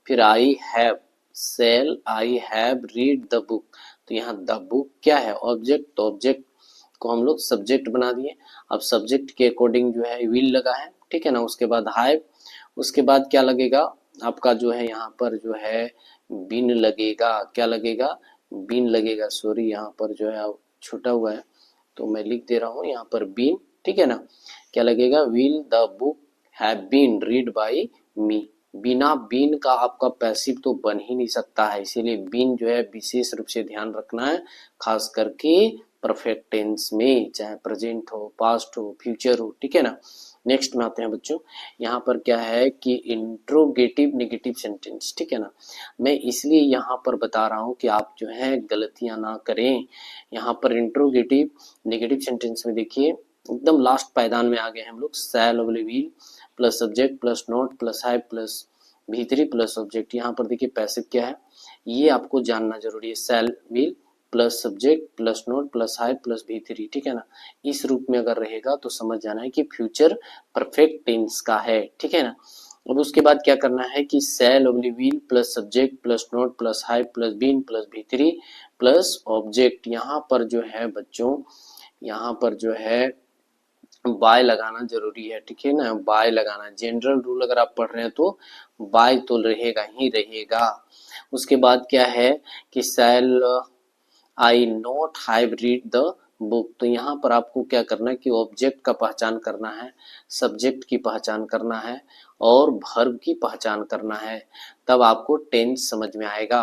फिर I have, shall I have read the book. तो यहाँ द बुक क्या है, ऑब्जेक्ट, तो ऑब्जेक्ट को हम लोग सब्जेक्ट बना दिए। अब सब्जेक्ट के अकॉर्डिंग जो है विल लगा है, ठीक है ना। उसके बाद हैव, उसके बाद क्या लगेगा आपका जो है यहाँ पर जो है बीन लगेगा, क्या लगेगा, बीन लगेगा। सॉरी यहाँ पर जो है छूटा हुआ है तो मैं लिख दे रहा हूँ यहाँ पर बीन, ठीक है ना। क्या लगेगा, will the book have been read by me. बिना बीन का आपका पैसिव तो बन ही नहीं सकता है, इसीलिए बीन जो है विशेष रूप से ध्यान रखना है, खास करके परफेक्ट टेंस में, चाहे प्रेजेंट हो, पास्ट हो, फ्यूचर हो, ठीक है ना। नेक्स्ट में आते हैं बच्चों, यहाँ पर क्या है कि इंट्रोगेटिव नेगेटिव सेंटेंस, ठीक है ना। मैं इसलिए यहाँ पर बता रहा हूँ कि आप जो है गलतियां ना करें। यहाँ पर इंट्रोगेटिव नेगेटिव सेंटेंस में देखिए एकदम लास्ट पायदान में आ गए हम लोग, shall will plus subject plus not plus have plus भी3 प्लस ऑब्जेक्ट। यहाँ पर देखिए पैसिव क्या है, ये आपको जानना जरूरी है। Shall will plus subject plus not plus have plus भी3, ठीक है ना। इस रूप में अगर रहेगा तो समझ जाना है कि फ्यूचर परफेक्ट टेंस का है, ठीक है ना। अब उसके बाद क्या करना है कि shall will plus subject plus not plus have plus been plus भी3 प्लस ऑब्जेक्ट। यहाँ पर जो है बच्चों, यहाँ पर जो है बाय लगाना जरूरी है, ठीक है ना। बाय लगाना जनरल रूल, अगर आप पढ़ रहे हैं तो बाय तो रहेगा ही रहेगा। उसके बाद क्या है कि shall I not have read the book. तो यहाँ पर आपको क्या करना है कि ऑब्जेक्ट का पहचान करना है, सब्जेक्ट की पहचान करना है और वर्ब की पहचान करना है, तब आपको टेंस समझ में आएगा।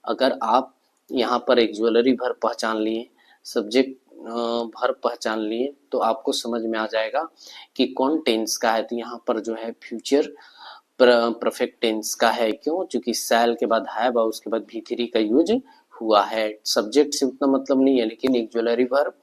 अगर आप यहाँ पर एक ज्वेलरी वर्ब पहचान लिए, सब्जेक्ट वर्ब पहचान लिए, तो आपको समझ में आ जाएगा कि कौन टेंस का है। तो यहाँ पर जो है फ्यूचर परफेक्ट टेंस का है, क्यों, क्योंकि शैल के बाद हैव और उसके बाद भी3 का यूज हुआ है। सब्जेक्ट से उतना मतलब नहीं है, लेकिन एक ज्वेलरी वर्ब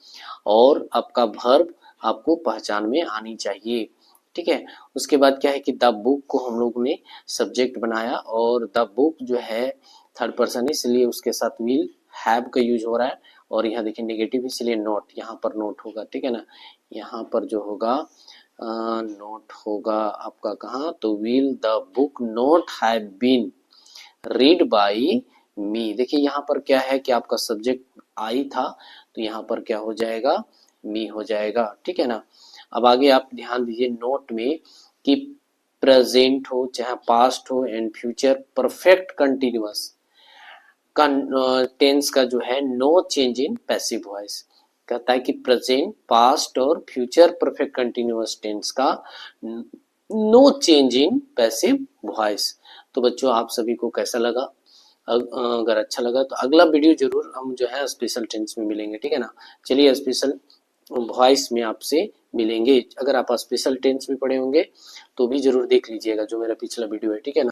और आपका वर्ब आपको पहचान में आनी चाहिए, ठीक है। उसके बाद क्या है कि द बुक को हम लोग ने सब्जेक्ट बनाया और द बुक जो है थर्ड पर्सन, इसलिए उसके साथ विल हैव का यूज हो रहा है। और यहाँ देखिए नेगेटिव, इसलिए नोट, यहाँ पर नोट होगा, ठीक है ना। यहाँ पर जो होगा नोट होगा आपका कहाँ, तो will the book not have been read by me. देखिए यहाँ पर क्या है कि आपका सब्जेक्ट आई था, तो यहाँ पर क्या हो जाएगा, मी हो जाएगा, ठीक है ना। अब आगे आप ध्यान दीजिए नोट में कि प्रेजेंट हो चाहे पास्ट हो and future perfect continuous tense का जो है no change in passive voice. कहता है कि प्रेजेंट, पास्ट और फ्यूचर परफेक्ट कंटिन्यूअस टेंस का no change in passive voice. तो बच्चों आप सभी को कैसा लगा, अगर अच्छा लगा तो अगला वीडियो जरूर हम जो है स्पेशल टेंस में मिलेंगे, ठीक है ना। चलिए स्पेशल वॉइस में आपसे मिलेंगे। अगर आप स्पेशल टेंस में पढ़े होंगे तो भी जरूर देख लीजिएगा जो मेरा पिछला वीडियो है, ठीक है ना।